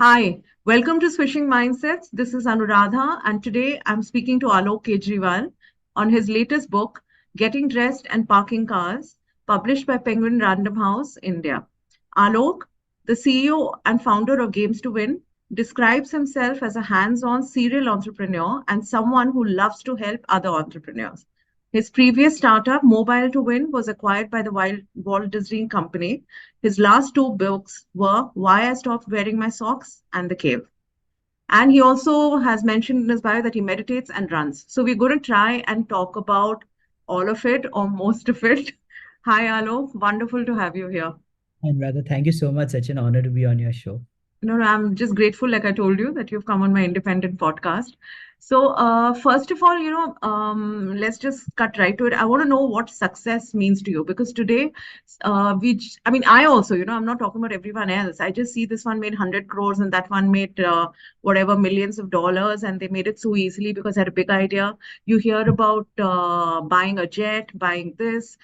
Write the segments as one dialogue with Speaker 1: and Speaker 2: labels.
Speaker 1: Hi, welcome to Swishing Mindsets. This is Anuradha, and today I'm speaking to Alok Kejriwal on his latest book, Getting Dressed and Parking Cars, published by Penguin Random House, India. Alok, the CEO and founder of Games2Win, describes himself as a hands on serial entrepreneur and someone who loves to help other entrepreneurs. His previous startup, Mobile to Win, was acquired by the Walt Disney Company. His last two books were Why I Stopped Wearing My Socks and The Cave. And he also has mentioned in his bio that he meditates and runs. So we're going to try and talk about all of it or most of it. Hi, Alok. Wonderful to have you here.
Speaker 2: And rather, thank you so much. Such an honor to be on your show.
Speaker 1: No, I'm just grateful, like I told you, that you've come on my independent podcast. So, first of all, let's just cut right to it. I want to know what success means to you because today, I mean, I also, I'm not talking about everyone else. I just see this one made 100 crores and that one made whatever millions of dollars, and they made it so easily because they had a big idea. You hear about buying a jet, buying this,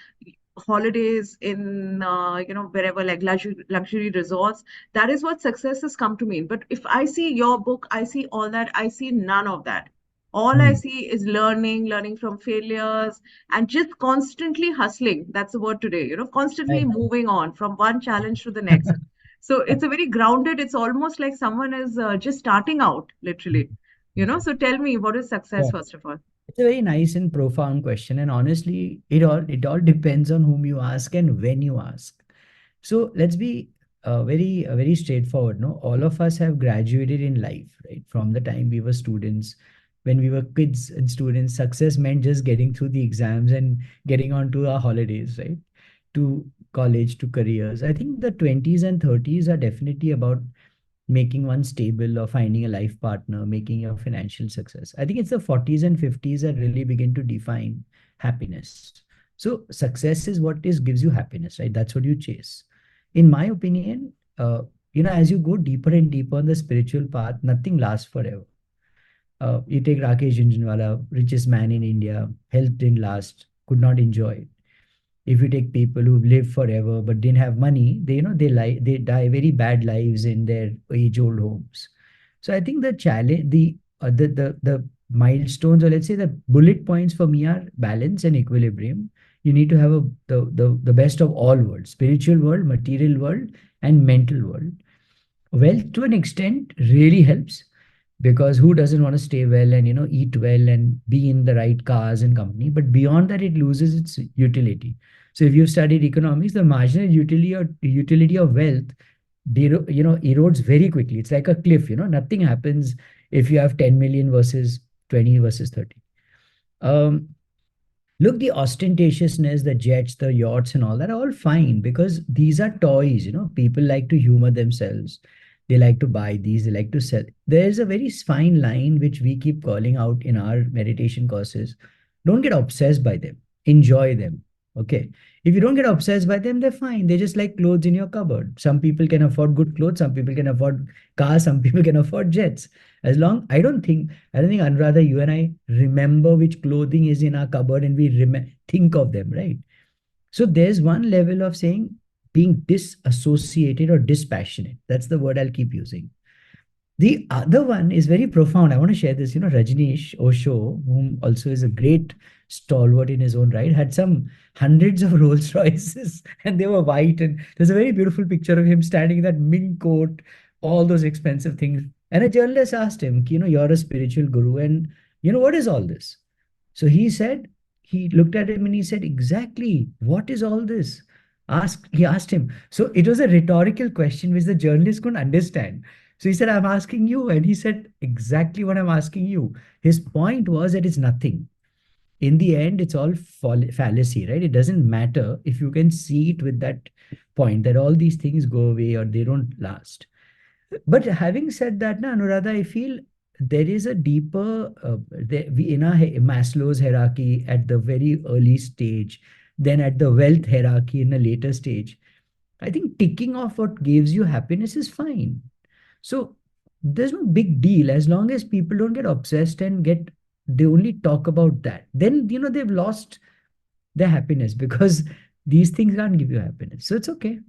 Speaker 1: holidays in wherever, like luxury resorts. That is what success has come to mean. But if I see your book, I see all that. I see none of that. All I
Speaker 2: Hmm.
Speaker 1: see is learning from failures, and just constantly hustling. That's the word today, constantly
Speaker 2: Right.
Speaker 1: moving on from one challenge to the next. So it's a very grounded, it's almost like someone is just starting out, literally. So tell me, what is success,
Speaker 2: Yeah.
Speaker 1: first of all?
Speaker 2: It's a very nice and profound question. And honestly, it all depends on whom you ask and when you ask. So let's be very straightforward. No, all of us have graduated in life, right? From the time we were students, when we were kids and students, success meant just getting through the exams and getting on to our holidays, right? To college, to careers. I think the 20s and 30s are definitely about making one stable or finding a life partner, making your financial success. I think it's the 40s and 50s that really begin to define happiness. So success is what is gives you happiness, right? That's what you chase. In my opinion, as you go deeper and deeper on the spiritual path, nothing lasts forever. You take Rakesh Jhunjhunwala, richest man in India, health didn't last, could not enjoy it. If you take people who live forever but didn't have money, they die very bad lives in their age old homes. So I think the challenge, the milestones, or let's say the bullet points for me are balance and equilibrium. You need to have the best of all worlds: spiritual world, material world, and mental world. Wealth to an extent really helps, because who doesn't want to stay well and eat well and be in the right cars and company. But beyond that, it loses its utility. So if you've studied economics, the marginal utility of wealth erodes very quickly. It's like a cliff. Nothing happens if you have 10 million versus 20 versus 30. um Look, the ostentatiousness, the jets, the yachts, and all that are all fine, because these are toys. People like to humor themselves. They like to buy these, they like to sell. There's a very fine line which we keep calling out in our meditation courses. Don't get obsessed by them, enjoy them. Okay. If you don't get obsessed by them, they're fine. They're just like clothes in your cupboard. Some people can afford good clothes, some people can afford cars, some people can afford jets. As long, I don't think, Anuradha, you and I remember which clothing is in our cupboard, and we think of them, right? So there's one level of saying being disassociated or dispassionate. That's the word I'll keep using. The other one is very profound. I want to share this. Rajneesh Osho, whom also is a great stalwart in his own right, had some hundreds of Rolls Royces and they were white. And there's a very beautiful picture of him standing in that mink coat, all those expensive things. And a journalist asked him, you're a spiritual guru, and what is all this? So he looked at him and he said, exactly, what is all this? He asked him. So it was a rhetorical question which the journalist couldn't understand. So he said, I'm asking you. And he said, exactly what I'm asking you. His point was that it's nothing. In the end, it's all fallacy, right? It doesn't matter if you can see it with that point that all these things go away or they don't last. But having said that, na, Anuradha, I feel there is a deeper, in our Maslow's hierarchy at the very early stage, then at the wealth hierarchy in a later stage. I think ticking off what gives you happiness is fine. So there's no big deal as long as people don't get obsessed and they only talk about that. Then, they've lost their happiness because these things can't give you happiness. So it's okay.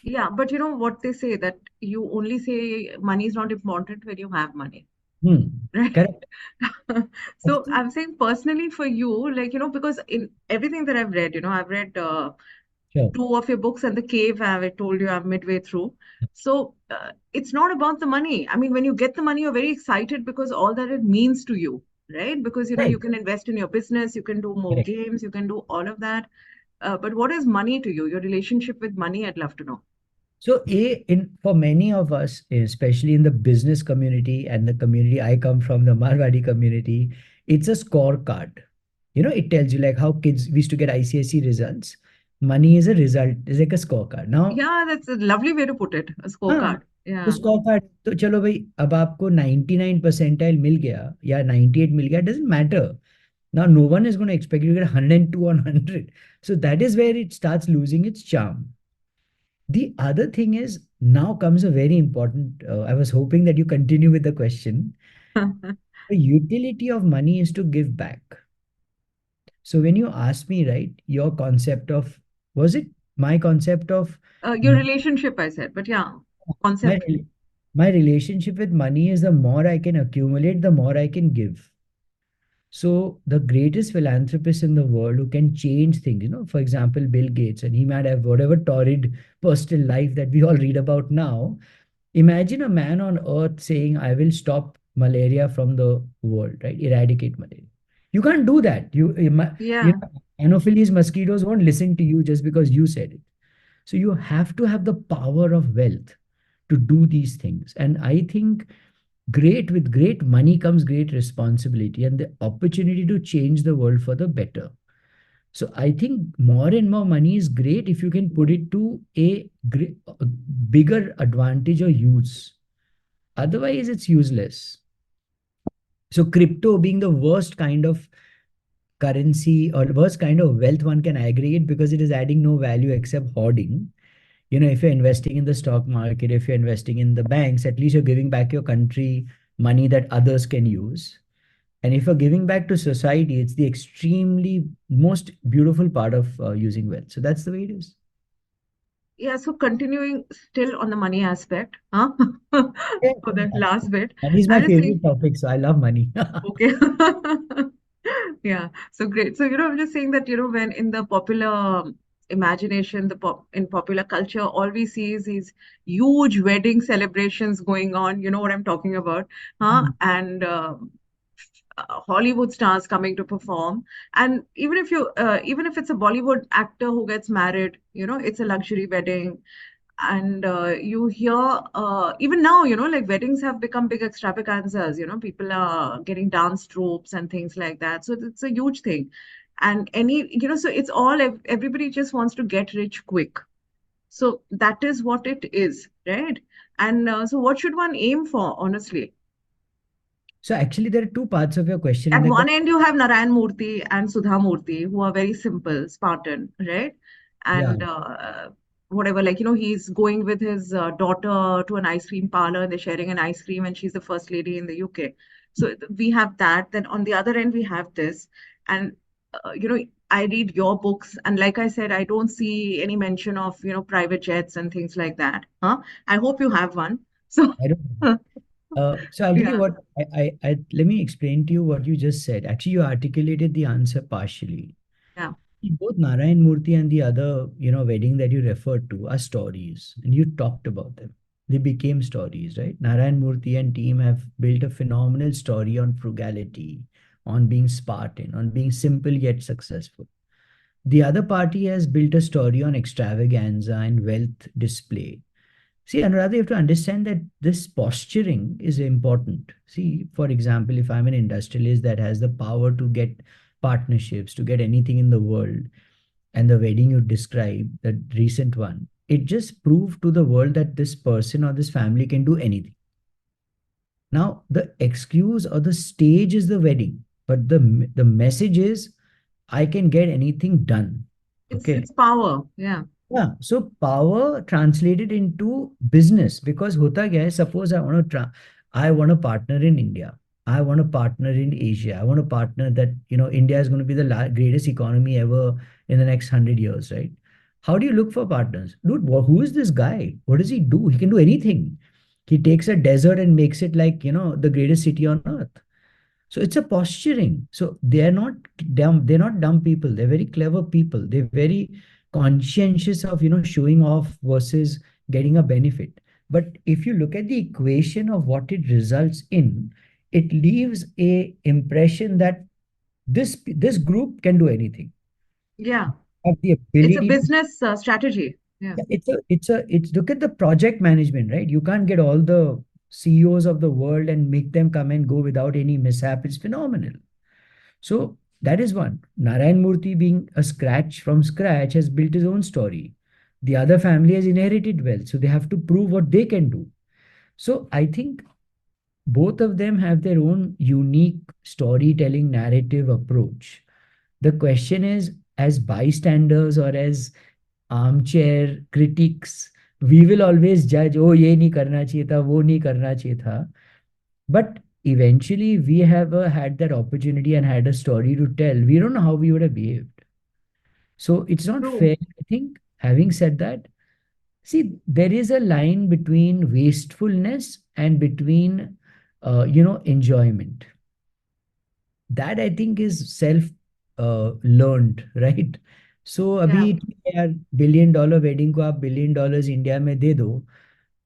Speaker 1: Yeah, but you know what they say, that you only say money is not important when you have money, right?
Speaker 2: Correct.
Speaker 1: So I'm saying personally for you, like, because in everything that I've read, I've read
Speaker 2: Sure.
Speaker 1: two of your books and The Cave, I told you I'm midway through. So it's not about the money. I mean, when you get the money, you're very excited because all that it means to you, right? Because, you
Speaker 2: Right.
Speaker 1: can invest in your business, you can do more
Speaker 2: Correct.
Speaker 1: games, you can do all of that. But what is money to you? Your relationship with money, I'd love to know.
Speaker 2: So, in for many of us, especially in the business community and the community I come from, the Marwadi community, it's a scorecard. It tells you like how kids we used to get ICSE results. Money is a result, is like a scorecard. Now,
Speaker 1: Yeah, that's a lovely way to put it, a
Speaker 2: हाँ,
Speaker 1: scorecard.
Speaker 2: तो
Speaker 1: Yeah.
Speaker 2: Scorecard तो चलो भाई, अब आपको 99 percentile मिल गया या 98 मिल गया, doesn't matter. Now, no one is going to expect you to get 102 on 100. So that is where it starts losing its charm. The other thing is, now comes a very important. I was hoping that you continue with the question. The utility of money is to give back. So when you ask me, right, your concept of, was it my concept of
Speaker 1: Your relationship, I said, but yeah,
Speaker 2: my
Speaker 1: concept.
Speaker 2: my relationship with money is the more I can accumulate, the more I can give. So the greatest philanthropist in the world who can change things, for example, Bill Gates, and he might have whatever torrid personal life that we all read about now. Imagine a man on earth saying, I will stop malaria from the world, right? Eradicate malaria. You can't do that.
Speaker 1: Yeah.
Speaker 2: Anopheles mosquitoes won't listen to you just because you said it. So you have to have the power of wealth to do these things. And I think with great money comes great responsibility and the opportunity to change the world for the better. So I think more and more money is great if you can put it to a bigger advantage or use. Otherwise, it's useless. So crypto being the worst kind of currency or worst kind of wealth one can aggregate because it is adding no value except hoarding. If you're investing in the stock market, if you're investing in the banks, at least you're giving back your country money that others can use. And if you're giving back to society, it's the extremely most beautiful part of using wealth. So that's the way it is.
Speaker 1: Yeah, so continuing still on the money aspect, huh?
Speaker 2: Yeah,
Speaker 1: For the last
Speaker 2: absolutely.
Speaker 1: bit,
Speaker 2: Money is
Speaker 1: I
Speaker 2: my
Speaker 1: just think,
Speaker 2: favorite topic, so I love money.
Speaker 1: okay. Yeah, so great. So, I'm just saying that, when in the popular imagination, in popular culture, all we see is these huge wedding celebrations going on. You know what I'm talking about, huh? And Hollywood stars coming to perform. And even if it's a Bollywood actor who gets married, it's a luxury wedding. And you hear, even now, like weddings have become big extravaganzas. People are getting dance troupes and things like that. So it's a huge thing. And so it's everybody just wants to get rich quick. So that is what it is, right? And so what should one aim for, honestly?
Speaker 2: So actually, there are two parts of your question,
Speaker 1: At
Speaker 2: and
Speaker 1: one end, you have Narayan Murthy and Sudha Murthy, who are very simple, Spartan, right?
Speaker 2: yeah,
Speaker 1: And whatever, like, he's going with his daughter to an ice cream parlor and they're sharing an ice cream, and she's the first lady in the UK. So we have that. Then on the other end, we have this. And, I read your books, and like I said, I don't see any mention of, private jets and things like that. Huh? I hope you have one. So,
Speaker 2: I don't. So I'll tell you
Speaker 1: yeah,
Speaker 2: what let me explain to you what you just said. Actually, you articulated the answer partially.
Speaker 1: yeah.
Speaker 2: Both Narayan Murthy and the other, wedding that you referred to are stories, and you talked about them. They became stories, right? Narayan Murthy and team have built a phenomenal story on frugality, on being Spartan, on being simple yet successful. The other party has built a story on extravaganza and wealth display. See, Anuradha, you have to understand that this posturing is important. See, for example, if I'm an industrialist that has the power to get partnerships, to get anything in the world, and the wedding you described, that recent one, it just proved to the world that this person or this family can do anything. Now, the excuse or the stage is the wedding, but the message is I can get anything done. Okay.
Speaker 1: It's power. Yeah.
Speaker 2: Yeah, so power translated into business because hota kya hai, suppose I want a partner in India. I want a partner in Asia. I want a partner that, India is going to be the greatest economy ever in the next 100 years, right? How do you look for partners? Dude, who is this guy? What does he do? He can do anything. He takes a desert and makes it like, the greatest city on earth. So it's a posturing. So they're not dumb. They're not dumb people. They're very clever people. They're very conscientious of, showing off versus getting a benefit. But if you look at the equation of what it results in, it leaves a impression that this group can do anything.
Speaker 1: Yeah.
Speaker 2: Have the
Speaker 1: It's a
Speaker 2: ability to.
Speaker 1: business strategy. Yeah.
Speaker 2: Yeah, it's look at the project management, right? You can't get all the CEOs of the world and make them come and go without any mishap. It's phenomenal. So that is one. Narayan Murthy, being a scratch from scratch, has built his own story. The other family has inherited wealth, so they have to prove what they can do. So I think both of them have their own unique storytelling narrative approach. The question is, as bystanders or as armchair critics, we will always judge, oh, ye nahi karna chahiye tha, wo nahi karna chahiye tha. But eventually, we have had that opportunity and had a story to tell. We don't know how we would have behaved. So it's not
Speaker 1: True.
Speaker 2: fair. I think, having said that, see, there is a line between wastefulness and between, enjoyment. That I think is self learned, right? So अभी
Speaker 1: Yeah.
Speaker 2: यार $1 billion wedding को आप $1 billion India में दे दो,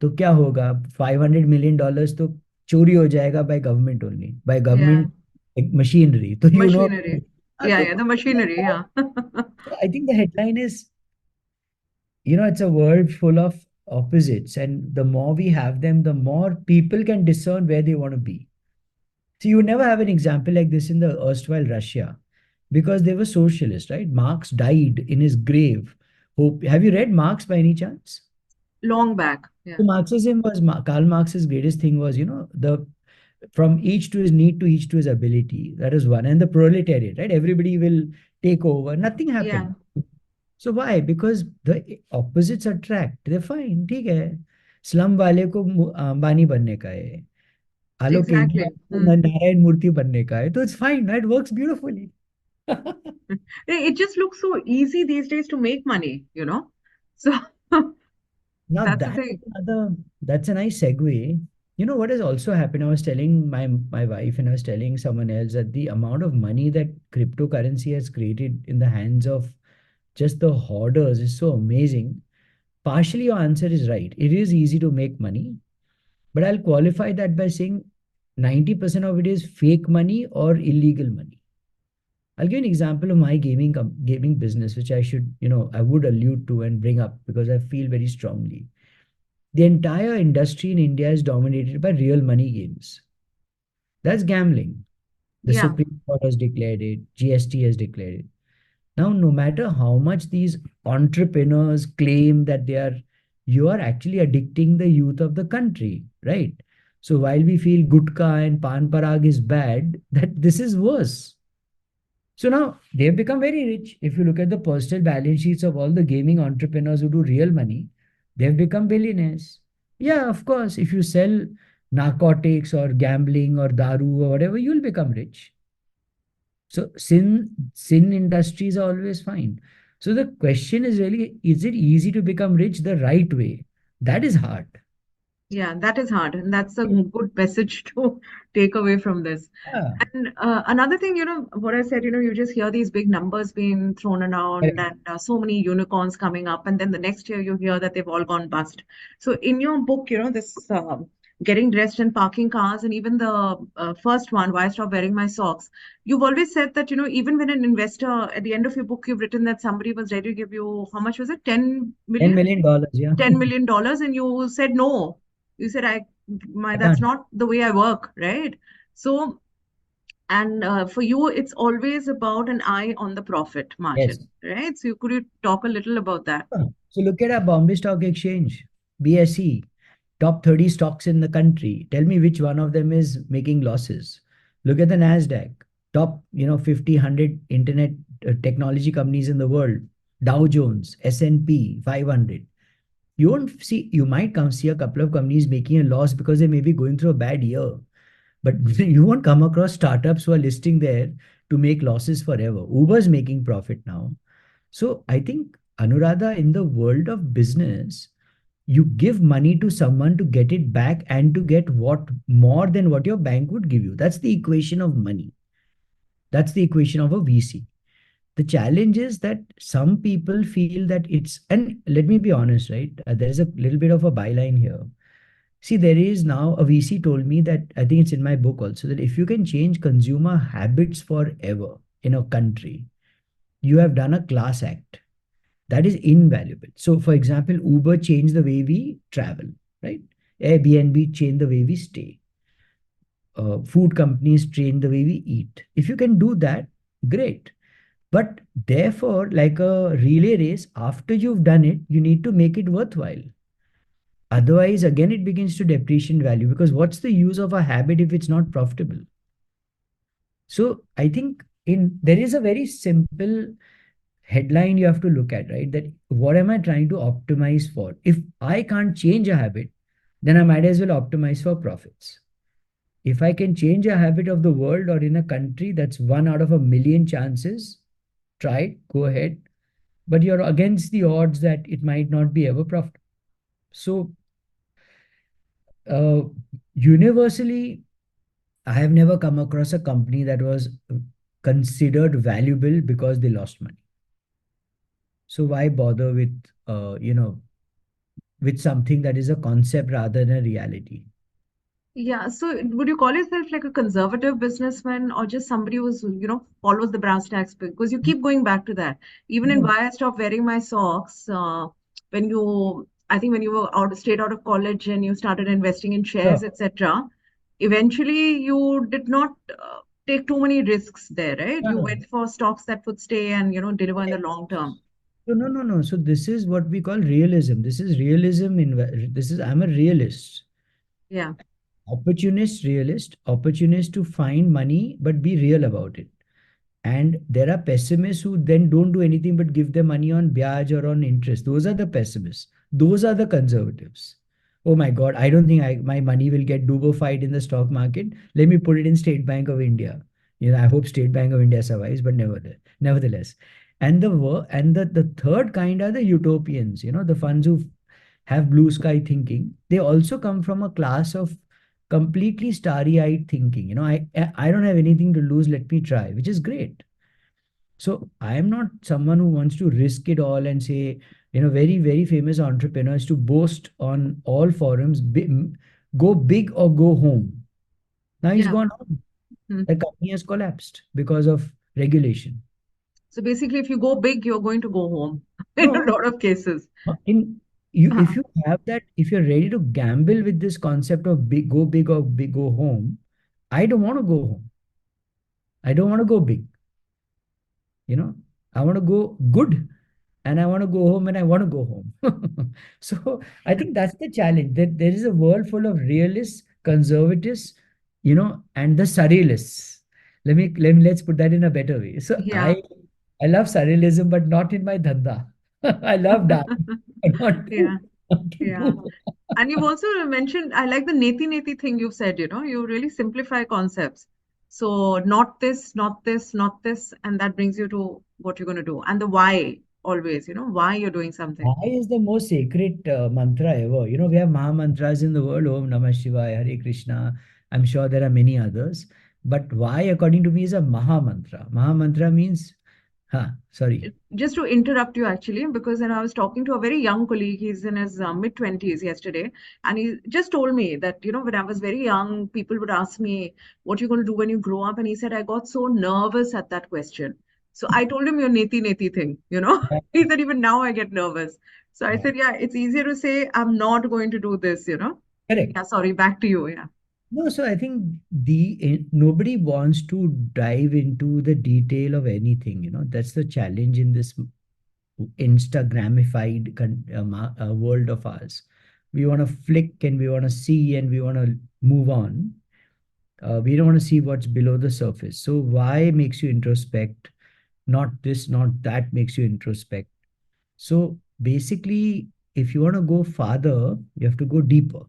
Speaker 2: तो क्या होगा? $500 million तो चोरी हो जाएगा by government only, by
Speaker 1: Yeah.
Speaker 2: Government machinery, तो
Speaker 1: Machinery. Yeah,
Speaker 2: तो
Speaker 1: yeah, the machinery. Yeah.
Speaker 2: I think the headline is, it's a world full of opposites, and the more we have them, the more people can discern where they want to be. So you never have an example like this in the erstwhile Russia, because they were socialists, right? Marx died in his grave. Hope. Have you read Marx by any chance?
Speaker 1: Long back.
Speaker 2: So
Speaker 1: Yeah.
Speaker 2: Marxism was Karl Marx's greatest thing was, the from each to his need to each to his ability. That is one. And the proletariat, right? Everybody will take over. Nothing
Speaker 1: Yeah.
Speaker 2: happened. So why? Because the opposites attract. They're fine. ठीक है. Slum वाले को अंबानी बनने का है. Alok Kejriwal
Speaker 1: Exactly.
Speaker 2: को नारायण मूर्ति बनने का है. तो it's fine. That works beautifully.
Speaker 1: It just looks so easy these days to make money, you know? So
Speaker 2: Now
Speaker 1: that's the thing.
Speaker 2: that's a nice segue. You know what has also happened? I was telling my wife and I was telling someone else that the amount of money that cryptocurrency has created in the hands of just the hoarders is so amazing. Partially your answer is right. It is easy to make money, but I'll qualify that by saying 90% of it is fake money or illegal money. I'll give you an example of my gaming business, which I would allude to and bring up because I feel very strongly. The entire industry in India is dominated by real money games. That's gambling. The
Speaker 1: Yeah.
Speaker 2: Supreme Court has declared it, GST has declared it. Now, no matter how much these entrepreneurs claim that you are actually addicting the youth of the country, right? So while we feel gutka and pan parag is bad, that this is worse. So now they've become very rich. If you look at the personal balance sheets of all the gaming entrepreneurs who do real money, they've become billionaires. Yeah, of course, if you sell narcotics or gambling or daru or whatever, you'll become rich. So sin industries are always fine. So the question is really, is it easy to become rich the right way? That is hard.
Speaker 1: Yeah, that is hard. And that's a good message to take away from this.
Speaker 2: Yeah.
Speaker 1: And another thing, what I said, you just hear these big numbers being thrown around
Speaker 2: Correct.
Speaker 1: and so many unicorns coming up. And then the next year you hear that they've all gone bust. So in your book, this getting dressed and parking cars, and even the first one, Why Stop Wearing My Socks, you've always said that, even when an investor, at the end of your book, you've written that somebody was ready to give you, how much was it? 10
Speaker 2: $10
Speaker 1: million?
Speaker 2: million, yeah.
Speaker 1: $10 million, and you said no. You said
Speaker 2: I
Speaker 1: that's
Speaker 2: can't.
Speaker 1: not the way I work, right? So, and for you it's always about an eye on the profit
Speaker 2: Yes.
Speaker 1: margin, right? So could you talk a little about that?
Speaker 2: So look at our Bombay Stock Exchange, BSE, top 30 stocks in the country. Tell me which one of them is making losses. Look at the Nasdaq, top, 50, 100 internet technology companies in the world. Dow Jones, S&P 500. You might come see a couple of companies making a loss because they may be going through a bad year, but you won't come across startups who are listing there to make losses forever. Uber's making profit now. So I think Anuradha, in the world of business, you give money to someone to get it back and to get what more than what your bank would give you. That's the equation of money. That's the equation of a VC. The challenge is that some people feel that it's, and let me be honest, right? There is a little bit of a byline here. See, there is now a VC told me that, I think it's in my book also, that if you can change consumer habits forever in a country, you have done a class act. That is invaluable. So, for example, Uber changed the way we travel, right? Airbnb changed the way we stay. Food companies change the way we eat. If you can do that, great. But therefore, like a relay race, after you've done it, you need to make it worthwhile. Otherwise, again, it begins to depreciate value, because what's the use of a habit if it's not profitable? So I think in there is a very simple headline you have to look at, right? That what am I trying to optimize for? If I can't change a habit, then I might as well optimize for profits. If I can change a habit of the world or in a country, that's one out of a million chances. Try it, go ahead. But you're against the odds that it might not be ever profitable. So, uh, universally, I have never come across a company that was considered valuable because they lost money. So why bother with, with something that is a concept rather than a reality?
Speaker 1: Yeah, so would you call yourself like a conservative businessman or just somebody who's, follows the brass tacks? Because you keep going back to that. Even in
Speaker 2: No,
Speaker 1: Why I Stopped Wearing My Socks, I think when you were straight out of college and you started investing in shares,
Speaker 2: sure.
Speaker 1: etc., eventually you did not take too many risks there, right?
Speaker 2: No,
Speaker 1: You
Speaker 2: no.
Speaker 1: went for stocks that would stay and, deliver in the
Speaker 2: Correct.
Speaker 1: long term.
Speaker 2: So no, no, no. So this is what we call realism. This is realism. This is, I'm a realist.
Speaker 1: Yeah,
Speaker 2: Opportunist realist. Opportunist to find money but be real about it. And there are pessimists who then don't do anything but give their money on biaj or on interest. Those are the pessimists. Those are the conservatives. Oh my God, I don't think my money will get dubofied in the stock market. Let me put it in State Bank of India. I hope State Bank of India survives, but nevertheless. And the third kind are the utopians, the ones who have blue sky thinking. They also come from a class of completely starry-eyed thinking. I don't have anything to lose, let me try, which is great. So I am not someone who wants to risk it all and say, very, very famous entrepreneurs to boast on all forums, go big or go home. Now he's
Speaker 1: yeah.
Speaker 2: gone home.
Speaker 1: Hmm.
Speaker 2: The company has collapsed because of regulation.
Speaker 1: So basically, if you go big, you're going to go home in a
Speaker 2: No,
Speaker 1: lot of cases.
Speaker 2: in you, if
Speaker 1: Uh-huh.
Speaker 2: you have that, if you're ready to gamble with this concept of big or big go home, I don't want to go home. I don't want to go big. You know, I want to go good, and I want to go home, and I want to go home. So I think that's the challenge, that there is a world full of realists, conservatives, and the surrealists. Let's put that in a better way. So
Speaker 1: Yeah.
Speaker 2: I love surrealism, but not in my dhanda. I love that, but not
Speaker 1: Yeah.
Speaker 2: to
Speaker 1: Yeah.
Speaker 2: do.
Speaker 1: And you've also mentioned, I like the Neti thing you've said, you really simplify concepts. So not this, not this, not this, and that brings you to what you're going to do. And the why always, why you're doing something.
Speaker 2: Why is the most sacred mantra ever? We have Maha mantras in the world, Om Namah Shivaya, Hare Krishna. I'm sure there are many others. But why, according to me, is a Maha mantra. Maha mantra means, sorry.
Speaker 1: Just to interrupt you actually, because then I was talking to a very young colleague, he's in his mid 20s yesterday, and he just told me that, when I was very young, people would ask me, what you going to do when you grow up? And he said, I got so nervous at that question. So I told him your Neti thing,
Speaker 2: Yeah,
Speaker 1: he said, even now I get nervous. So I
Speaker 2: yeah.
Speaker 1: said, yeah, it's easier to say, I'm not going to do this.
Speaker 2: Correct.
Speaker 1: Yeah, sorry, back to you. Yeah.
Speaker 2: No, so I think nobody wants to dive into the detail of anything. That's the challenge in this Instagramified world of ours. We want to flick and we want to see and we want to move on. We don't want to see what's below the surface. So why makes you introspect? Not this, not that makes you introspect. So basically, if you want to go farther, you have to go deeper.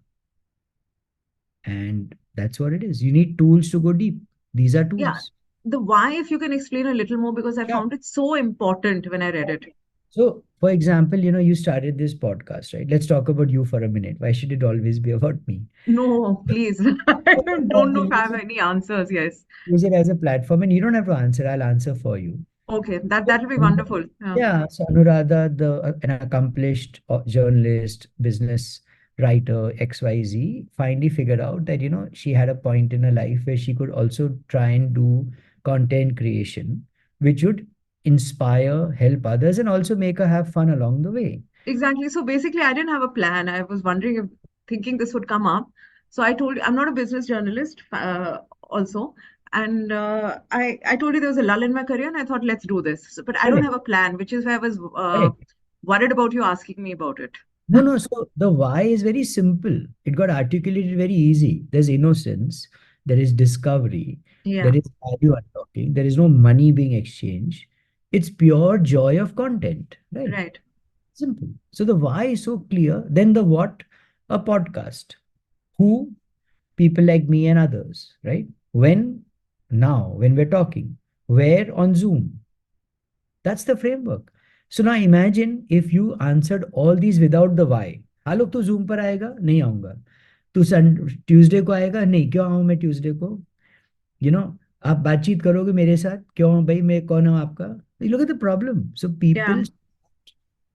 Speaker 2: And that's what it is. You need tools to go deep. These are
Speaker 1: Yeah.
Speaker 2: tools.
Speaker 1: The why, if you can explain a little more, because I
Speaker 2: Sure.
Speaker 1: found it so important when I read it.
Speaker 2: So, for example, you started this podcast, right? Let's talk about you for a minute. Why should it always be about me?
Speaker 1: No, please. I
Speaker 2: For
Speaker 1: don't know
Speaker 2: example,
Speaker 1: if I have any answers. Yes.
Speaker 2: use it as a platform, and you don't have to answer. I'll answer for you.
Speaker 1: Okay, that'll be wonderful. Yeah.
Speaker 2: Yeah, so Anuradha, an accomplished journalist, business writer, XYZ, finally figured out that, she had a point in her life where she could also try and do content creation, which would inspire, help others, and also make her have fun along the way.
Speaker 1: Exactly. So basically, I didn't have a plan. I was wondering if thinking this would come up. So I told you, I'm not a business journalist, also. And I told you there was a lull in my career, and I thought, let's do this. But I don't
Speaker 2: Correct,
Speaker 1: have a plan, which is why I was
Speaker 2: correct.
Speaker 1: worried about you asking me about it.
Speaker 2: No, no. So the why is very simple. It got articulated very easy. There's innocence, there is discovery, there
Speaker 1: Yeah,
Speaker 2: is value unlocking, there is no money being exchanged. It's pure joy of content, right?
Speaker 1: right.
Speaker 2: Simple. So the why is so clear. Then the what? A podcast. Who? People like me and others, right? When? Now, when we're talking. Where? On Zoom. That's the framework. So now imagine if you answered all these without the why. आलोक तू zoom पर आएगा नहीं आऊंगा तू सन Tuesday को आएगा नहीं क्यों आऊं मैं ट्यूसडे को यू नो आप बातचीत करोगे मेरे साथ क्यों भाई मैं कौन हूं आपका you look at the problem. So
Speaker 1: Yeah.
Speaker 2: people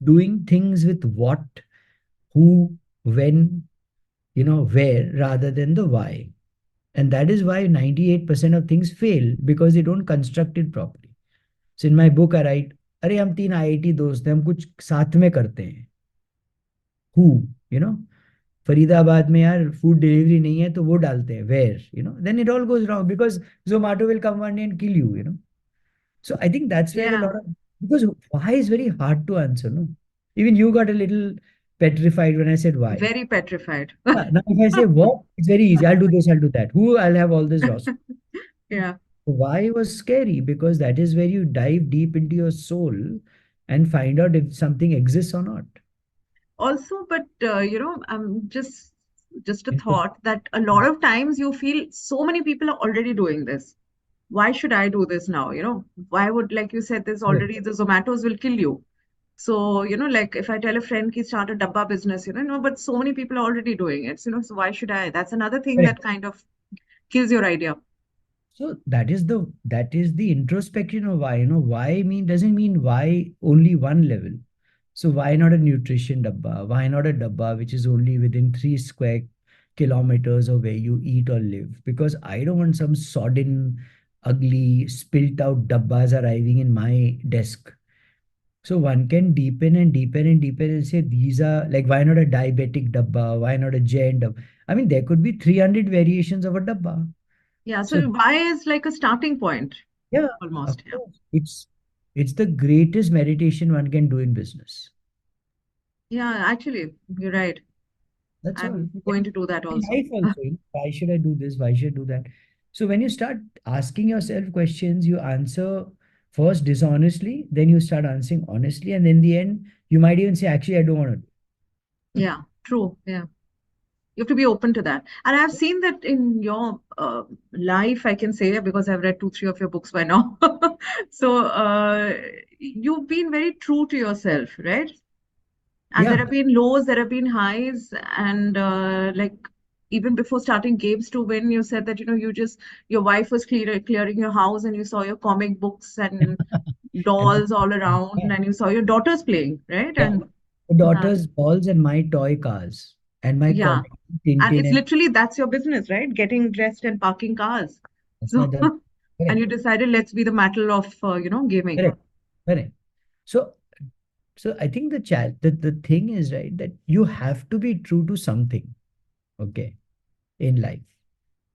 Speaker 2: doing things with what, who, when, where rather than the why. And that is why 98% of things fail because they don't construct it properly. So in my book I write, अरे हम तीन IIT दोस्त हैं हम कुछ साथ में करते हैं हु यू नो फरीदाबाद में यार फूड डिलीवरी नहीं है तो वो डालते हैं where then it all goes wrong because Zomato will come one day and kill you so I think that's where a
Speaker 1: Yeah.
Speaker 2: lot of because why is very hard to answer no even you got a little petrified when I said why.
Speaker 1: Very petrified.
Speaker 2: Yeah, now if I say what it's very easy I'll do this I'll do that who I'll have all this loss.
Speaker 1: Yeah.
Speaker 2: Why was scary because that is where you dive deep into your soul and find out if something exists or not.
Speaker 1: Also, but just a
Speaker 2: Intro-
Speaker 1: thought that a lot of times you feel so many people are already doing this. Why should I do this now? Why would, like you said, there's
Speaker 2: Correct.
Speaker 1: already the Zomatos will kill you. So, like if I tell a friend ki start a dabba business, no, but so many people are already doing it. So why should I? That's another thing
Speaker 2: Correct.
Speaker 1: that kind of kills your idea.
Speaker 2: So that is the introspection of why. Why doesn't mean why only one level. So why not a nutrition dabba? Why not a dabba which is only within 3 square kilometers of where you eat or live? Because I don't want some sodden, ugly, spilt out dabbas arriving in my desk. So one can deepen and deepen and deepen and say these are like why not a diabetic dabba? Why not a giant dabba? I mean there could be 300 variations of a dabba.
Speaker 1: Yeah.
Speaker 2: So
Speaker 1: So why is like a starting point
Speaker 2: yeah, of
Speaker 1: almost. Yeah.
Speaker 2: course. It's the greatest meditation one can do in business.
Speaker 1: Yeah. Actually, you're right.
Speaker 2: That's all.
Speaker 1: I'm going to do that
Speaker 2: In
Speaker 1: also.
Speaker 2: life also, why should I do this? Why should I do that? So when you start asking yourself questions, you answer first dishonestly, then you start answering honestly, and in the end, you might even say, actually, I don't want to.
Speaker 1: Yeah. True. Yeah. You have to be open to that. And I've seen that in your life, I can say, because I've read two, three of your books by now. So you've been very true to yourself, right? And there
Speaker 2: Yeah,
Speaker 1: have been lows, there have been highs, and like even before starting Games2Win, you said that your wife was clearing your house, and you saw your comic books and
Speaker 2: and
Speaker 1: dolls all around,
Speaker 2: yeah,
Speaker 1: and you saw your daughters playing, right?
Speaker 2: yeah.
Speaker 1: And
Speaker 2: The
Speaker 1: yeah,
Speaker 2: daughter's balls and my toy cars and my
Speaker 1: yeah.
Speaker 2: comic
Speaker 1: And
Speaker 2: Tintin
Speaker 1: it's
Speaker 2: and
Speaker 1: literally that's your business, right? Getting dressed and parking cars.
Speaker 2: that's my
Speaker 1: So,
Speaker 2: done.
Speaker 1: and
Speaker 2: Correct,
Speaker 1: you decided let's be the metal of gaming.
Speaker 2: correct, correct. So So I think the thing is right that you have to be true to something, okay, in life.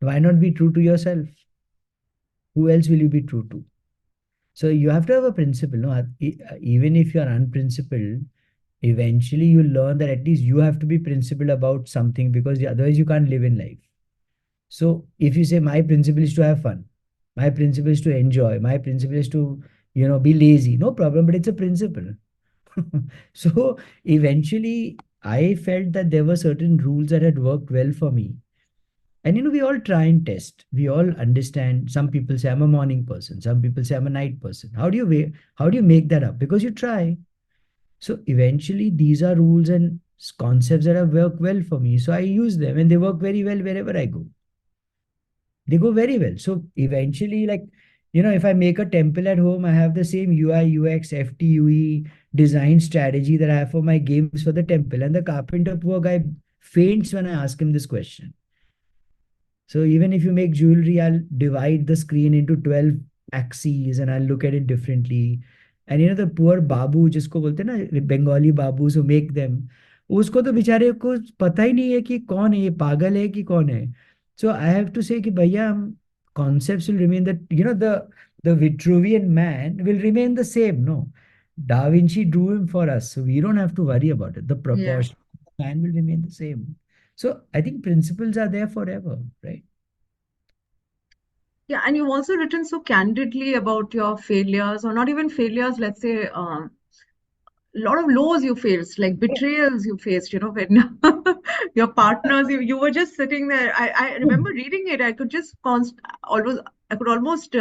Speaker 2: Why not be true to yourself? Who else will you be true to? So you have to have a principle. No, even if you are unprincipled, eventually you learn that at least you have to be principled about something because otherwise you can't live in life. So if you say my principle is to have fun, my principle is to enjoy, my principle is to be lazy, no problem, but it's a principle. So eventually, I felt that there were certain rules that had worked well for me. And we all try and test. We all understand. Some people say I'm a morning person. Some people say I'm a night person. How do you make that up? Because you try. So eventually, these are rules and concepts that have worked well for me. So I use them and they work very well wherever I go. They go very well. So eventually, like, if I make a temple at home, I have the same UI, UX, FTUE design strategy that I have for my games for the temple. And the carpenter poor guy faints when I ask him this question. So even if you make jewelry, I'll divide the screen into 12 axes and I'll look at it differently. And the poor babu, जिसको बोलते हैं ना, Bengali babus who make them, उसको तो बेचारे को पता ही नहीं है कि कौन है, ये पागल है कि कौन है. So I have to say कि भैया, concepts will remain that, the Vitruvian man will remain the same. No, Da Vinci drew him for us, so we don't have to worry about it. The
Speaker 1: Yeah.
Speaker 2: proportion of the man will remain the same. So I think principles are there forever, right?
Speaker 1: Yeah, and you've also written so candidly about your failures, or not even failures, let's say, a lot of lows you faced, like betrayals you faced, when your partners, you were just sitting there. I remember reading it. I could just always, I could almost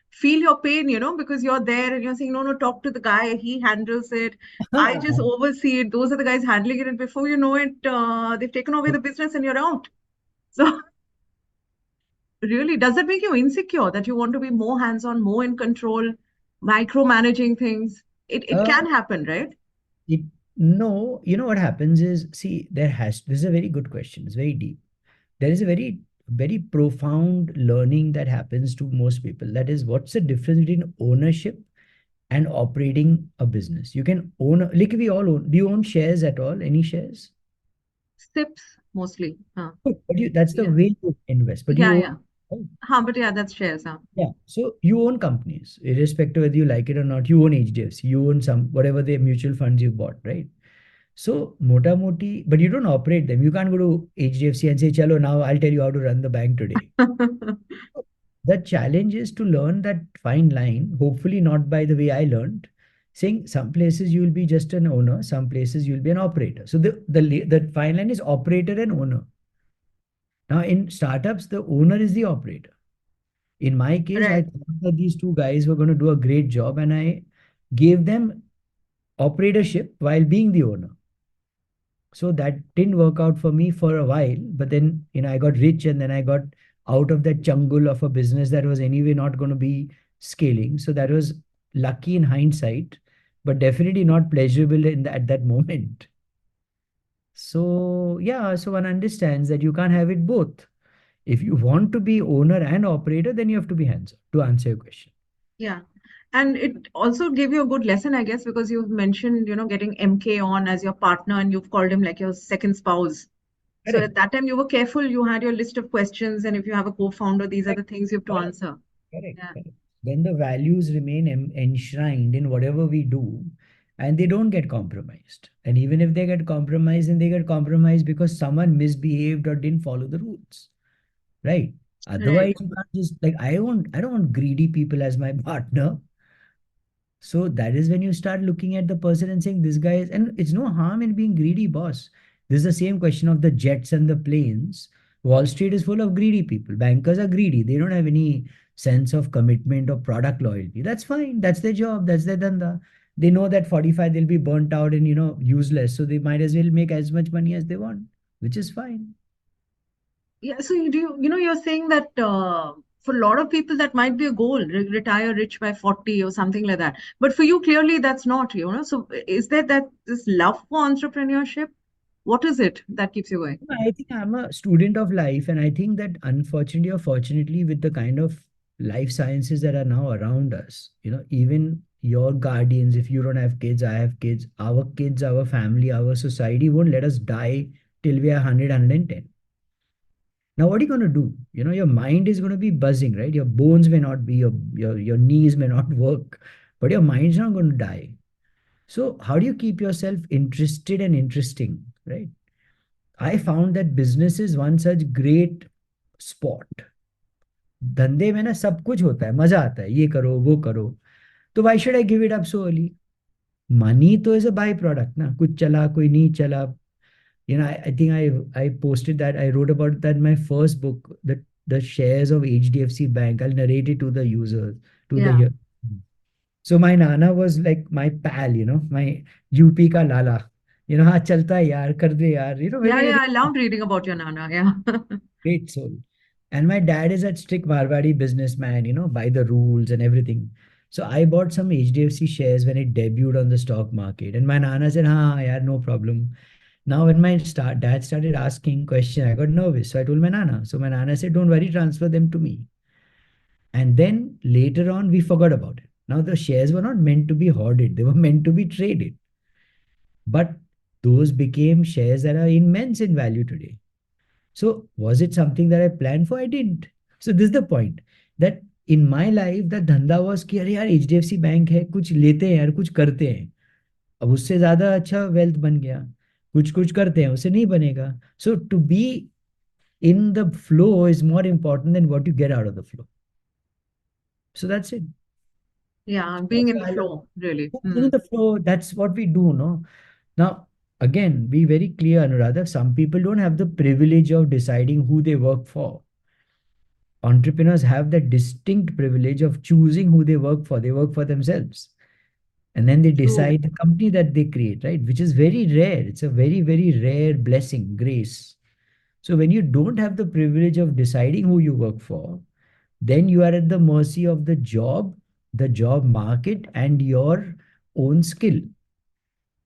Speaker 1: feel your pain, because you're there and you're saying, no, no, talk to the guy. He handles it. I just oversee it. Those are the guys handling it. And before you know it, they've taken away the business and you're out. So really, does it make you insecure that you want to be more hands-on, more in control, micromanaging things? It
Speaker 2: Uh,
Speaker 1: can happen, right?
Speaker 2: it, no, what happens is, see, this is a very good question. It's very deep. There is a very, very profound learning that happens to most people. That is, what's the difference between ownership and operating a business? You can own, like we all own. Do you own shares at all? Any shares?
Speaker 1: Sips mostly.
Speaker 2: Good. But that's the
Speaker 1: Yeah.
Speaker 2: way you invest. But
Speaker 1: Yeah,
Speaker 2: you
Speaker 1: yeah.
Speaker 2: own, right?
Speaker 1: But yeah, that's shares.
Speaker 2: Yeah. So you own companies, irrespective whether you like it or not. You own HDFC, you own some, whatever the mutual funds you bought, right? So mota moti, but you don't operate them. You can't go to HDFC and say, "Chalo, now I'll tell you how to run the bank today." The challenge is to learn that fine line, hopefully not by the way I learned, saying some places you will be just an owner, some places you'll be an operator. So the fine line is operator and owner. Now in startups, the owner is the operator. In my case, I
Speaker 1: Right.
Speaker 2: thought that these two guys were going to do a great job and I gave them operatorship while being the owner. So that didn't work out for me for a while, but then I got rich and then I got out of that jungle of a business that was anyway not going to be scaling. So that was lucky in hindsight, but definitely not pleasurable at that moment. So yeah, so one understands that you can't have it both. If you want to be owner and operator, then you have to be hands-on, to answer your question.
Speaker 1: Yeah. And it also gave you a good lesson, I guess, because you've mentioned, getting MK on as your partner and you've called him like your second spouse. So
Speaker 2: Correct.
Speaker 1: at that time, you were careful. You had your list of questions, and if you have a co-founder, these are the things you have to
Speaker 2: Correct.
Speaker 1: answer.
Speaker 2: Correct.
Speaker 1: Yeah.
Speaker 2: Correct. Then the values remain enshrined in whatever we do, and they don't get compromised. And even if they get compromised, then they get compromised because someone misbehaved or didn't follow the rules, right? Otherwise,
Speaker 1: Right.
Speaker 2: you can't just like I don't want greedy people as my partner. So that is when you start looking at the person and saying, this guy is, and it's no harm in being greedy, boss. This is the same question of the jets and the planes. Wall Street is full of greedy people. Bankers are greedy. They don't have any sense of commitment or product loyalty. That's fine. That's their job. That's their dhanda. They know that 45 they'll be burnt out and useless. So they might as well make as much money as they want, which is fine.
Speaker 1: Yeah, so you're saying that for a lot of people that might be a goal, retire rich by 40 or something like that. But for you, clearly that's not. So is there that this love for entrepreneurship? What is it that keeps you going?
Speaker 2: I think I'm a student of life, and I think that unfortunately or fortunately, with the kind of life sciences that are now around us, even your guardians, if you don't have kids, I have kids, our family, our society won't let us die till we are 100, 110. Now, what are you going to do? Your mind is going to be buzzing, right? Your bones may not be, your knees may not work, but your mind's not going to die. So, how do you keep yourself interested and interesting, right? I found that business is one such great spot. धंधे में ना सब कुछ होता है, मजा आता है, ये करो वो करो. तो why should I give it up so early? Money तो is a byproduct ना, कुछ चला कोई नहीं चला. I think I posted that, I wrote about that in my first book, the shares of HDFC Bank. I'll narrate it to the users, to the
Speaker 1: Yeah.
Speaker 2: here. So my nana was like my pal, my UP ka lala. हाँ चलता है यार, कर दे यार,
Speaker 1: Yeah,
Speaker 2: very,
Speaker 1: yeah,
Speaker 2: very
Speaker 1: I loved reading about your Nana. Yeah.
Speaker 2: great soul. And my dad is a strict Marwadi businessman, by the rules and everything. So I bought some HDFC shares when it debuted on the stock market. And my nana said, "Ha, yeah, no problem." Now, when my dad started asking question, I got nervous. So I told my nana. So my nana said, "Don't worry, transfer them to me." And then later on, we forgot about it. Now the shares were not meant to be hoarded; they were meant to be traded. But those became shares that are immense in value today. So was it something that I planned for? I didn't. So this is the point, that in my life the धंधा was कि अरे यार HDFC bank है, कुछ लेते हैं यार, कुछ करते हैं. अब उससे ज्यादा अच्छा वेल्थ बन गया, कुछ कुछ करते हैं, उससे नहीं बनेगा. So to be in the flow is more important than what you get out of the flow. So that's it.
Speaker 1: Yeah, being
Speaker 2: That's
Speaker 1: in the
Speaker 2: why I love
Speaker 1: flow, really.
Speaker 2: being in the flow. That's what we do, no? Now, again, be very clear, Anuradha. Some people don't have the privilege of deciding who they work for. Entrepreneurs have the distinct privilege of choosing who they work for. They work for themselves. And then they
Speaker 1: True.
Speaker 2: decide the company that they create, right? Which is very rare. It's a very, very rare blessing, grace. So when you don't have the privilege of deciding who you work for, then you are at the mercy of the job market, and your own skill.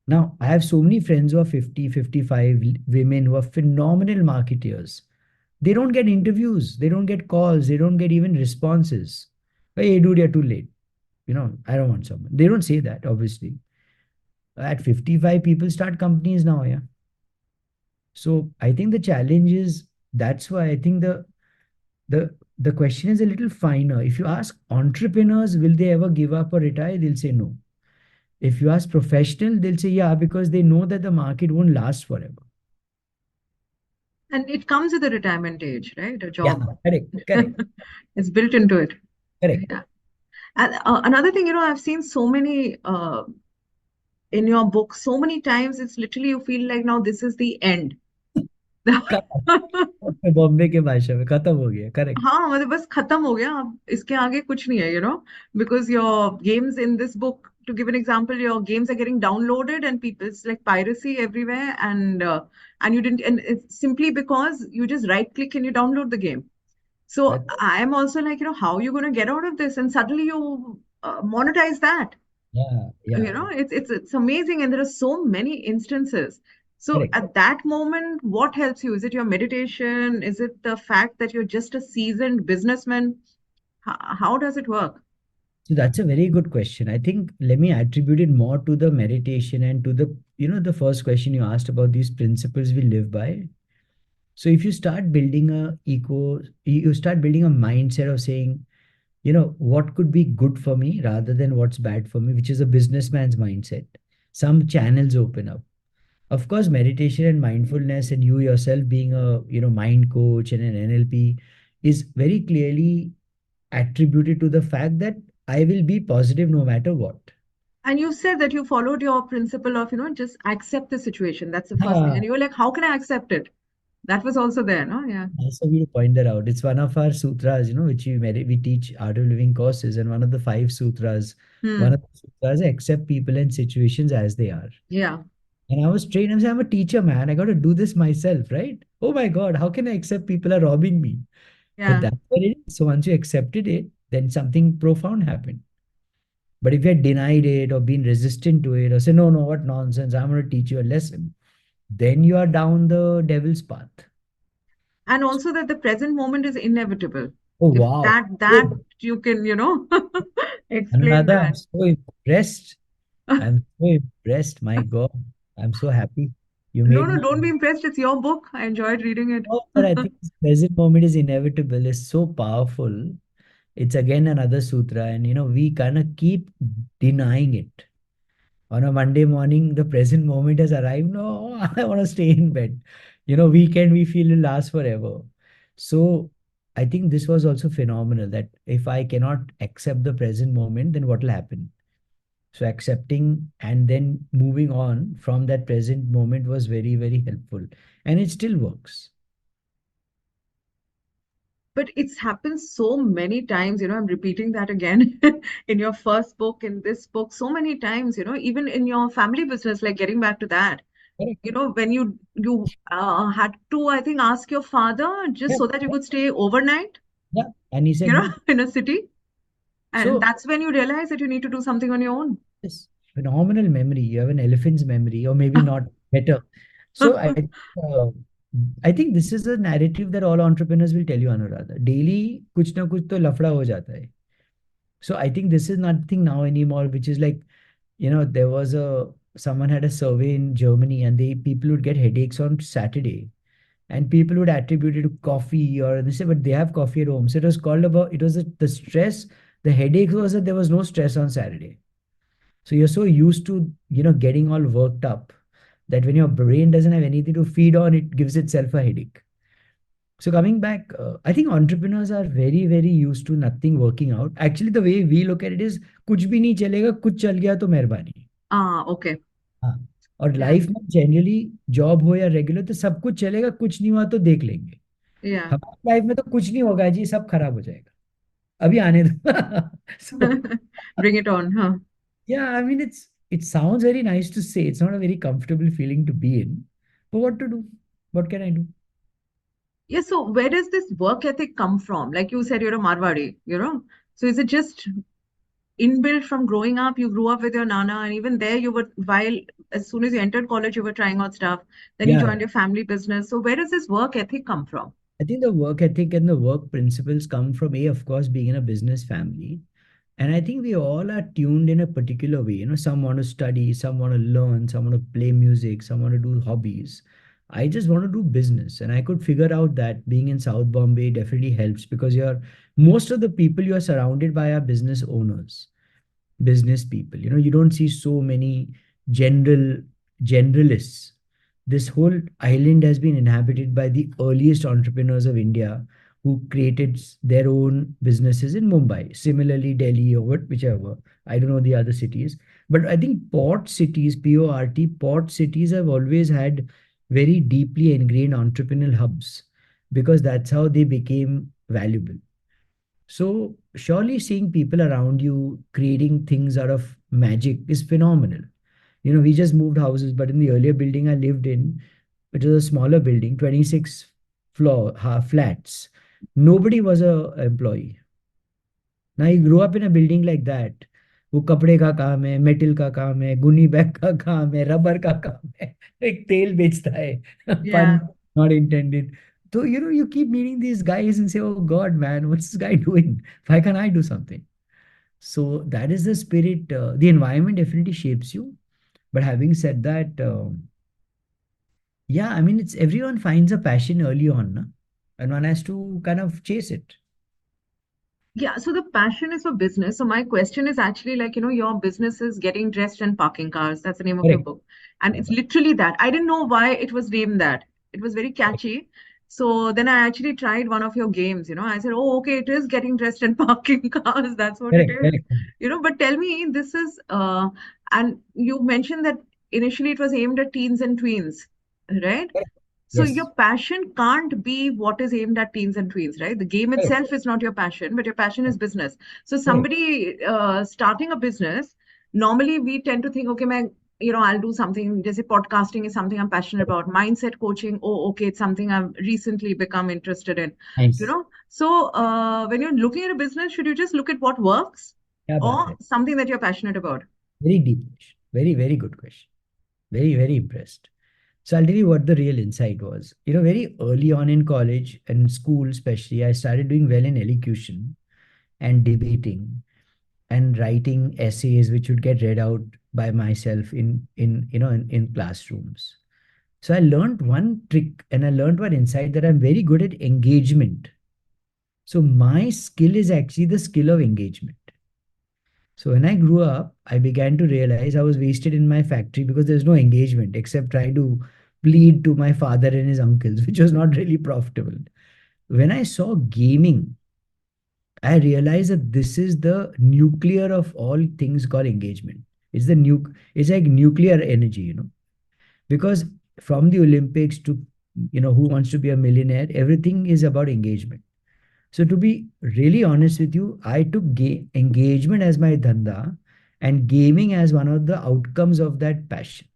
Speaker 2: Now, I have so many friends who are 50, 55, women who are phenomenal marketeers. They don't get interviews, they don't get calls, they don't get even responses. Hey, dude, you're too late. I don't want someone. They don't say that, obviously. At 55, people start companies now, yeah. So I think the challenge is, that's why I think the question is a little finer. If you ask entrepreneurs, will they ever give up or retire? They'll say no. If you ask professional, they'll say yeah, because they know that the market won't last forever.
Speaker 1: And it comes with a retirement age, right? A
Speaker 2: Yeah,
Speaker 1: job.
Speaker 2: correct, correct,
Speaker 1: It's built into it.
Speaker 2: correct.
Speaker 1: Yeah. And another thing, I've seen so many in your book, so many times it's literally you feel like now this is the end.
Speaker 2: Bombay के भाषा में खत्म हो गया, correct.
Speaker 1: हाँ मतलब बस खत्म हो गया अब इसके आगे कुछ नहीं है because your games in this book to give an example, your games are getting downloaded and people, it's like piracy everywhere, and you didn't, and it's simply because you just right click and you download the game. So
Speaker 2: That,
Speaker 1: I am also like, how are you going to get out of this? And suddenly you monetize that.
Speaker 2: yeah, yeah,
Speaker 1: It's amazing, and there are so many instances. So
Speaker 2: correct.
Speaker 1: at that moment, what helps you? Is it your meditation? Is it the fact that you're just a seasoned businessman? How does it work?
Speaker 2: So that's a very good question. I think let me attribute it more to the meditation and to the first question you asked about these principles we live by. So if you start building you start building a mindset of saying, what could be good for me rather than what's bad for me, which is a businessman's mindset. Some channels open up. Of course, meditation and mindfulness, and you yourself being a mind coach and an NLP, is very clearly attributed to the fact that I will be positive no matter what.
Speaker 1: And you said that you followed your principle of, just accept the situation. That's the first thing.
Speaker 2: Ah,
Speaker 1: And you were like, how can I accept it? That was also there, no? Yeah.
Speaker 2: nice of you to point that out. It's one of our sutras, which we teach Art of Living courses, and one of the five sutras. One
Speaker 1: Hmm.
Speaker 2: of the sutras accept people and situations as they are.
Speaker 1: Yeah.
Speaker 2: And I was trained. I'm a teacher, man. I got to do this myself, right? Oh my God, how can I accept people are robbing me? But
Speaker 1: Yeah.
Speaker 2: that's what it is. So once you accepted it, then something profound happened. But if you had denied it or been resistant to it or say, no, no, what nonsense, I'm going to teach you a lesson, then you are down the devil's path.
Speaker 1: And also that the present moment is inevitable.
Speaker 2: Oh,
Speaker 1: If
Speaker 2: wow.
Speaker 1: that
Speaker 2: Good.
Speaker 1: you can, explain
Speaker 2: Anuradha, I'm
Speaker 1: that.
Speaker 2: so impressed. I'm so impressed. My God, I'm so happy. You
Speaker 1: No,
Speaker 2: made
Speaker 1: no,
Speaker 2: me.
Speaker 1: don't be impressed. It's your book. I enjoyed reading it.
Speaker 2: Oh, but I think this present moment is inevitable, is so powerful. It's again another sutra, and we kind of keep denying it. On a Monday morning, the present moment has arrived. No, I want to stay in bed. Weekend we feel will last forever. So I think this was also phenomenal, that if I cannot accept the present moment, then what will happen? So accepting and then moving on from that present moment was very, very helpful. And it still works.
Speaker 1: but it's happened so many times. I'm repeating that again in your first book, in this book, so many times, even in your family business, like getting back to that,
Speaker 2: Correct.
Speaker 1: when you had to, I think, ask your father just
Speaker 2: Yeah,
Speaker 1: so that you could stay overnight,
Speaker 2: yeah. And he said no.
Speaker 1: in a city. And
Speaker 2: So
Speaker 1: that's when you realize that you need to do something on your own.
Speaker 2: this phenomenal memory. You have an elephant's memory, or maybe not better. So uh, I think this is a narrative that all entrepreneurs will tell you, Anuradha. Daily, कुछ ना कुछ तो लफड़ा हो जाता है. So I think this is nothing now anymore, which is like, there was someone had a survey in Germany, and they people would get headaches on Saturday, and people would attribute it to coffee, or they say, but they have coffee at home. So it was called about, it was the stress, the headache was that there was no stress on Saturday. So you're so used to, getting all worked up that when your brain doesn't have anything to feed on, it gives itself a headache. So coming back, I think entrepreneurs are very, very used to nothing working out. Actually, the way we look at it is, कुछ भी नहीं चलेगा, कुछ चल गया तो मेहरबानी.
Speaker 1: Okay.
Speaker 2: हाँ. और
Speaker 1: Yeah.
Speaker 2: लाइफ में जनरली जॉब हो या रेगुलर तो सब कुछ चलेगा, कुछ नहीं हुआ तो देख लेंगे.
Speaker 1: Yeah.
Speaker 2: हमारी लाइफ में तो कुछ नहीं होगा जी, सब खराब हो जाएगा. अभी आने दो. So
Speaker 1: Bring it on, huh?
Speaker 2: yeah, I mean, it sounds very nice to say. It's not a very comfortable feeling to be in. But what to do? What can I do?
Speaker 1: Yeah, so where does this work ethic come from? Like you said, you're a Marwadi. So is it just inbuilt from growing up? You grew up with your nana, and even there you were, while as soon as you entered college, you were trying out stuff. Then you
Speaker 2: Yeah,
Speaker 1: joined your family business. So where does this work ethic come from?
Speaker 2: I think the work ethic and the work principles come from of course, being in a business family. And I think we all are tuned in a particular way. Some want to study, some want to learn, some want to play music, some want to do hobbies. I just want to do business. And I could figure out that being in South Bombay definitely helps because most of the people you are surrounded by are business owners, business people. You don't see so many generalists. This whole island has been inhabited by the earliest entrepreneurs of India who created their own businesses in Mumbai. Similarly, Delhi or whichever. I don't know the other cities. But I think port cities, PORT, port cities have always had very deeply ingrained entrepreneurial hubs because that's how they became valuable. So surely seeing people around you creating things out of magic is phenomenal. We just moved houses, but in the earlier building I lived in, which was a smaller building, 26 floor half flats. Nobody was a employee. Now you grew up in a building like that. वो कपड़े का काम है, metal का काम है, गुनी bag का काम है, रबर का काम है, एक तेल बेचता है. Pun
Speaker 1: Yeah.
Speaker 2: not intended. So you keep meeting these guys and say, oh God, man, what's this guy doing? Why can't I do something? So that is the spirit. The environment definitely shapes you. But having said that, yeah, I mean, it's everyone finds a passion early on, na? And one has to kind of chase it.
Speaker 1: Yeah, so the passion is for business. So my question is actually like, your business is getting dressed and parking cars. That's the name of your
Speaker 2: Correct.
Speaker 1: book. And
Speaker 2: Yeah,
Speaker 1: it's literally that. I didn't know why it was named that. It was very
Speaker 2: correct,
Speaker 1: catchy. So then I actually tried one of your games. I said, oh, okay, it is getting dressed and parking cars. That's what it
Speaker 2: correct,
Speaker 1: is.
Speaker 2: correct,
Speaker 1: But tell me, this is, and you mentioned that initially it was aimed at teens and tweens, right?
Speaker 2: correct.
Speaker 1: So
Speaker 2: Yes,
Speaker 1: your passion can't be what is aimed at teens and tweens, right? The game
Speaker 2: correct,
Speaker 1: itself is not your passion, but your passion is business. So
Speaker 2: correct,
Speaker 1: somebody starting a business, normally we tend to think, okay, man, I'll do something. Just podcasting is something I'm passionate
Speaker 2: correct.
Speaker 1: about. Mindset coaching, oh, okay, it's something I've recently become interested in.
Speaker 2: Nice.
Speaker 1: So when you're looking at a business, should you just look at what works
Speaker 2: क्या बात
Speaker 1: or
Speaker 2: है?
Speaker 1: something that you're passionate about?
Speaker 2: Very deep question. Very, very good question. Very, very impressed. So I'll tell you what the real insight was. Very early on in college and school, especially, I started doing well in elocution and debating and writing essays which would get read out by myself in classrooms. So I learned one trick and I learned one insight that I'm very good at engagement. So my skill is actually the skill of engagement. So when I grew up, I began to realize I was wasted in my factory because there's no engagement except trying to plead to my father and his uncles, which was not really profitable. When I saw gaming, I realized that this is the nuclear of all things called engagement. It's like nuclear energy, because from the Olympics to who wants to be a millionaire, everything is about engagement. So to be really honest with you, I took engagement as my dhanda and gaming as one of the outcomes of that passion.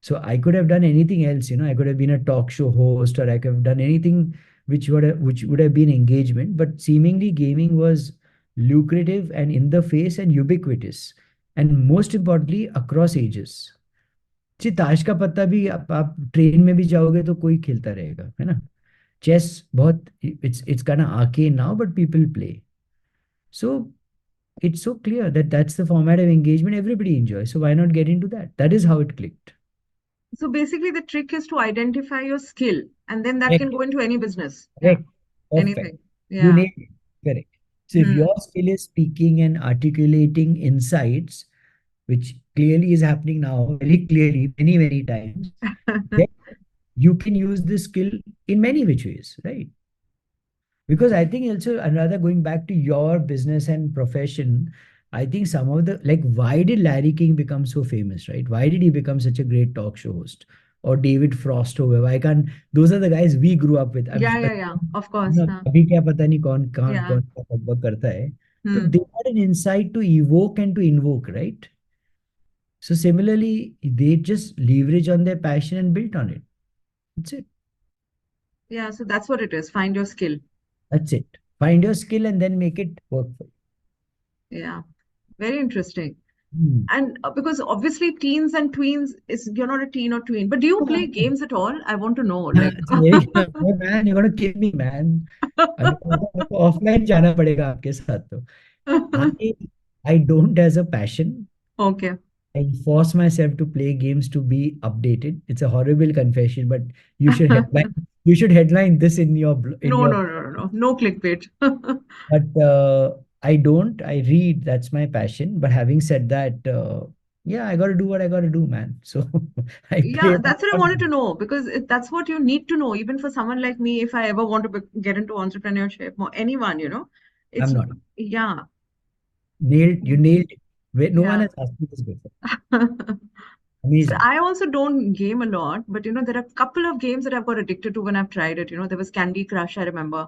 Speaker 2: So I could have done anything else, I could have been a talk show host, or I could have done anything which would have been engagement, but seemingly gaming was lucrative and in the face and ubiquitous, and most importantly across ages. जी ताश का पत्ता भी आप train में भी जाओगे तो कोई खेलता रहेगा, है ना? चेस बहुत, it's kind of arcane now, but people play. So it's so clear that that's the format of engagement everybody enjoys. So why not get into that? That is how it clicked.
Speaker 1: So basically, the trick is to identify your skill, and then that can
Speaker 2: Correct.
Speaker 1: go into any business. Yeah,
Speaker 2: Correct. Perfect.
Speaker 1: anything.
Speaker 2: You
Speaker 1: Yeah.
Speaker 2: nailed it. Correct. So if
Speaker 1: Hmm.
Speaker 2: your skill is speaking and articulating insights, which clearly is happening now, very clearly, many, many times, then you can use this skill in many which ways, right? Because I think also, another, going back to your business and profession, I think some of the, like, why did Larry King become so famous, right? Why did he become such a great talk show host? Or David Frost or whoever. I can't, those are the guys we grew up with.
Speaker 1: Yeah, yeah, yeah. Of course.
Speaker 2: अभी क्या पता नहीं कौन कौन
Speaker 1: Yeah.
Speaker 2: कौन क्या लगभग करता है. तो
Speaker 1: Hmm.
Speaker 2: they had an insight to evoke and to invoke, right? So similarly, they just leverage on their passion and built on it. That's it.
Speaker 1: Yeah. So that's what it is. Find your skill.
Speaker 2: That's it. Find your skill and then make it work for
Speaker 1: Yeah. Very interesting.
Speaker 2: you.
Speaker 1: And because obviously teens and tweens is you're not a teen or tween, but do you play
Speaker 2: Hmm.
Speaker 1: games at all? I want to know. Like,
Speaker 2: It's a very hey, man, you're gonna kill me, man. अभी तो offline जाना पड़ेगा आपके साथ तो. I I don't as a passion.
Speaker 1: okay.
Speaker 2: I force myself to play games to be updated. It's a horrible confession, but you should headline you should headline this in your in
Speaker 1: No,
Speaker 2: your.
Speaker 1: no, no, no, no. No clickbait.
Speaker 2: But I don't. I read. That's my passion. But having said that, yeah, I got to do what I got to do, man. So I play
Speaker 1: Yeah,
Speaker 2: my
Speaker 1: that's what I
Speaker 2: part.
Speaker 1: wanted to know because that's what you need to know, even for someone like me, if I ever want to get into entrepreneurship or anyone,
Speaker 2: I'm
Speaker 1: it's,
Speaker 2: not.
Speaker 1: yeah,
Speaker 2: Nailed. You nailed it. No one
Speaker 1: yeah.
Speaker 2: has asked me this before.
Speaker 1: So
Speaker 2: Amazing.
Speaker 1: I also don't game a lot, but there are a couple of games that I've got addicted to when I've tried it. There was Candy Crush, I remember.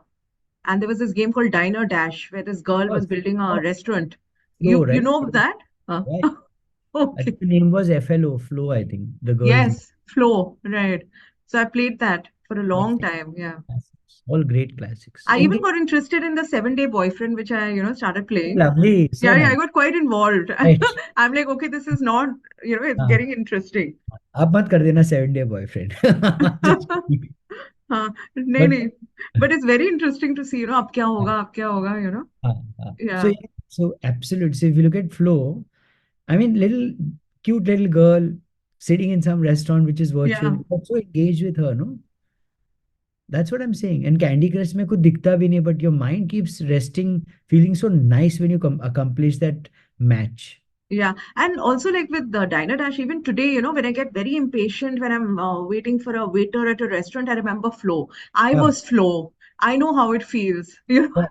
Speaker 1: And there was this game called Diner Dash where this girl
Speaker 2: Oh,
Speaker 1: was building a restaurant.
Speaker 2: Flow,
Speaker 1: You
Speaker 2: right?
Speaker 1: know of that?
Speaker 2: Right. I
Speaker 1: Okay.
Speaker 2: think the name was FLO, Flow, I think. The girl's name.
Speaker 1: Yes, Flow, right. So I played that for a long
Speaker 2: Classic.
Speaker 1: time. Yeah.
Speaker 2: Classics. All great classics.
Speaker 1: I even
Speaker 2: Engage.
Speaker 1: got interested in the 7 Day Boyfriend, which I, started playing.
Speaker 2: Lovely. So
Speaker 1: Yeah, yeah, I
Speaker 2: nice.
Speaker 1: got quite involved.
Speaker 2: Right.
Speaker 1: I'm like, okay, this is not, it's
Speaker 2: हाँ,
Speaker 1: getting interesting.
Speaker 2: आप मत कर देना 7 day boyfriend. Just kidding.
Speaker 1: हाँ, नहीं
Speaker 2: But
Speaker 1: नहीं, but it's very interesting to see, अब क्या होगा, अब क्या होगा.
Speaker 2: हाँ, हाँ. So
Speaker 1: Yeah,
Speaker 2: yeah, so absolute. So if you look at Flow, I mean, little cute little girl sitting in some restaurant which is virtual,
Speaker 1: yeah.
Speaker 2: but so engaged with her, no? That's what I'm saying. And Candy Crush में कुछ दिखता भी नहीं, but your mind keeps resting, feeling so nice when you accomplish that match.
Speaker 1: Yeah, and also like with the Diner Dash, even today, when I get very impatient when I'm waiting for a waiter at a restaurant, I remember Flo. I
Speaker 2: Yeah.
Speaker 1: was Flo. I know how it feels.
Speaker 2: Oh,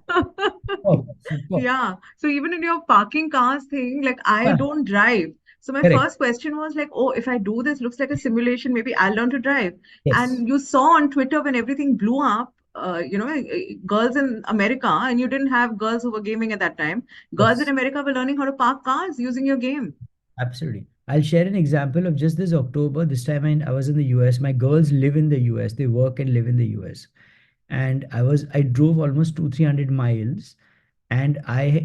Speaker 2: oh, super.
Speaker 1: Yeah. So even in your parking cars thing, like I
Speaker 2: Yeah,
Speaker 1: don't drive. So my
Speaker 2: correct.
Speaker 1: first question was like, oh, if I do this, looks like a simulation, maybe I'll learn to drive.
Speaker 2: Yes,
Speaker 1: And you saw on Twitter when everything blew up, girls in America, and you didn't have girls who were gaming at that time. Girls in
Speaker 2: yes.
Speaker 1: America were learning how to park cars using your game.
Speaker 2: Absolutely. I'll share an example of just this October. This time I was in the US. My girls live in the US. They work and live in the US. And I drove almost 200-300 miles. And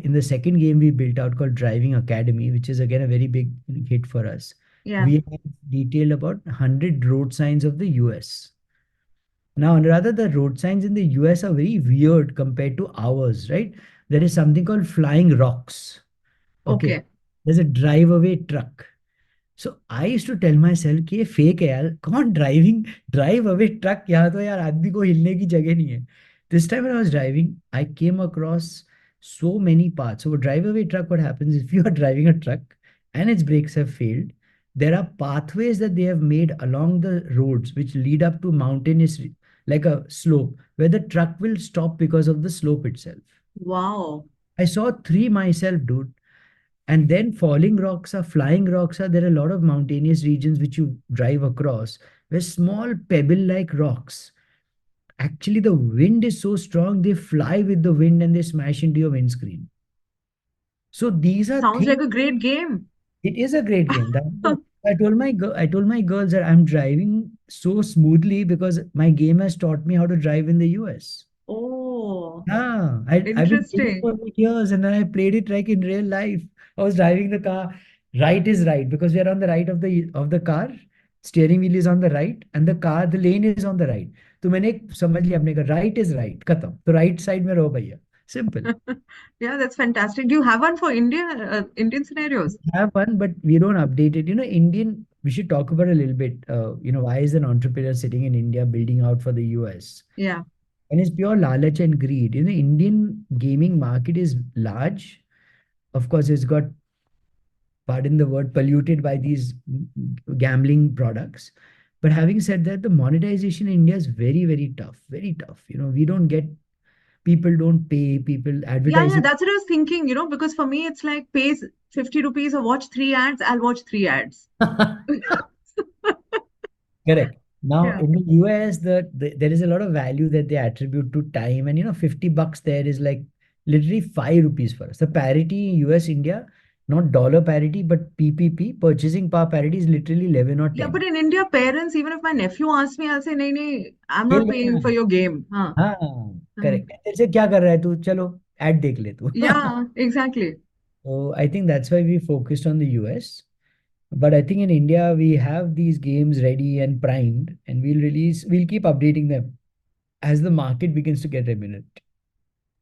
Speaker 2: in the second game we built out called Driving Academy, which is again a very big hit for us.
Speaker 1: Yeah.
Speaker 2: We have detailed about 100 road signs of the US. Now, rather, the road signs in the US are very weird compared to ours, right? There is something called flying rocks. Okay.
Speaker 1: Okay.
Speaker 2: There's a drive away truck. So I used to tell myself कि ये fake है यार, कौन drive away truck, यहाँ तो यार आदमी को हिलने की जगह नहीं है. This time when I was driving, I came across so many paths. So a drive away truck, what happens if you are driving a truck and its brakes have failed, there are pathways that they have made along the roads which lead up to mountainous, like a slope, where the truck will stop because of the slope itself.
Speaker 1: Wow.
Speaker 2: I saw three myself, dude. And then falling rocks are, flying rocks are, there are a lot of mountainous regions which you drive across where small pebble like rocks actually the wind is so strong, they fly with the wind and they smash into your windscreen. So these are
Speaker 1: Sounds like
Speaker 2: things.
Speaker 1: a great game.
Speaker 2: It is a great game. I told my girls that I'm driving so smoothly because my game has taught me how to drive in the US.
Speaker 1: Oh,
Speaker 2: Yeah, I've been playing it
Speaker 1: interesting.
Speaker 2: for 8 years and then I played it like in real life. I was driving the car. Right is right because we are on the right of the car. Steering wheel is on the right and the lane is on the right. तो मैंने समझ लिया अपने का right is right खत्म तो right side में रहो भैया. Simple.
Speaker 1: Yeah, that's fantastic. Do you have one for India, Indian scenarios?
Speaker 2: Have one, but we don't update it. We should talk about a little bit. Why is an entrepreneur sitting in India building out for the US?
Speaker 1: Yeah.
Speaker 2: And it's pure lalach and greed. Indian gaming market is large. Of course, it's got, pardon the word, polluted by these gambling products. But having said that, the monetization in India is very, very tough. Very tough. We don't get, people don't pay, people
Speaker 1: Yeah, yeah,
Speaker 2: advertising.
Speaker 1: that's what I was thinking, because for me it's like pays 50 rupees or watch three ads, I'll watch three ads.
Speaker 2: Correct. Now,
Speaker 1: Yeah.
Speaker 2: in the US, there is a lot of value that they attribute to time, and $50 there is like literally 5 rupees for us. The parity in US India, not dollar parity, but PPP, purchasing power parity is literally 11 or
Speaker 1: Yeah, but
Speaker 2: 10.
Speaker 1: in India, parents, even if my nephew asks me, I'll say, nahi, nahi, I'm
Speaker 2: खेल
Speaker 1: not
Speaker 2: लेना
Speaker 1: paying for
Speaker 2: है.
Speaker 1: your game. Huh.
Speaker 2: हाँ,
Speaker 1: Uh,
Speaker 2: correct. तेरे से क्या कर रहा है तू? चलो ऐड देख ले तू.
Speaker 1: yeah, exactly.
Speaker 2: So I think that's why we focused on the US. But I think in India we have these games ready and primed, and we'll keep updating them as the market begins to get remunerated.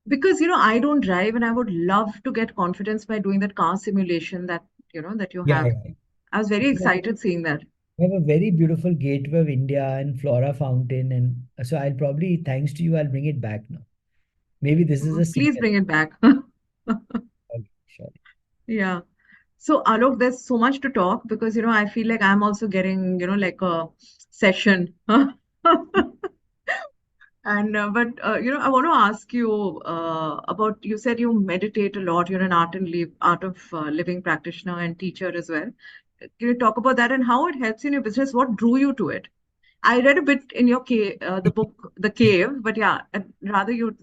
Speaker 1: Because, I don't drive and I would love to get confidence by doing that car simulation that you
Speaker 2: Yeah,
Speaker 1: have.
Speaker 2: yeah.
Speaker 1: I was very excited seeing that.
Speaker 2: We have a very beautiful gateway of India and flora fountain, and so I'll probably, thanks to you, I'll bring it back now. Maybe this is a
Speaker 1: Please
Speaker 2: signal.
Speaker 1: bring it back.
Speaker 2: Okay, sure.
Speaker 1: Yeah. So, Alok, there's so much to talk because, I feel like I'm also getting, like a session. And I want to ask you about. You said you meditate a lot. You're an art of living practitioner and teacher as well. Can you talk about that and how it helps in your business? What drew you to it? I read a bit in your the book, The Cave, but yeah, I'd rather you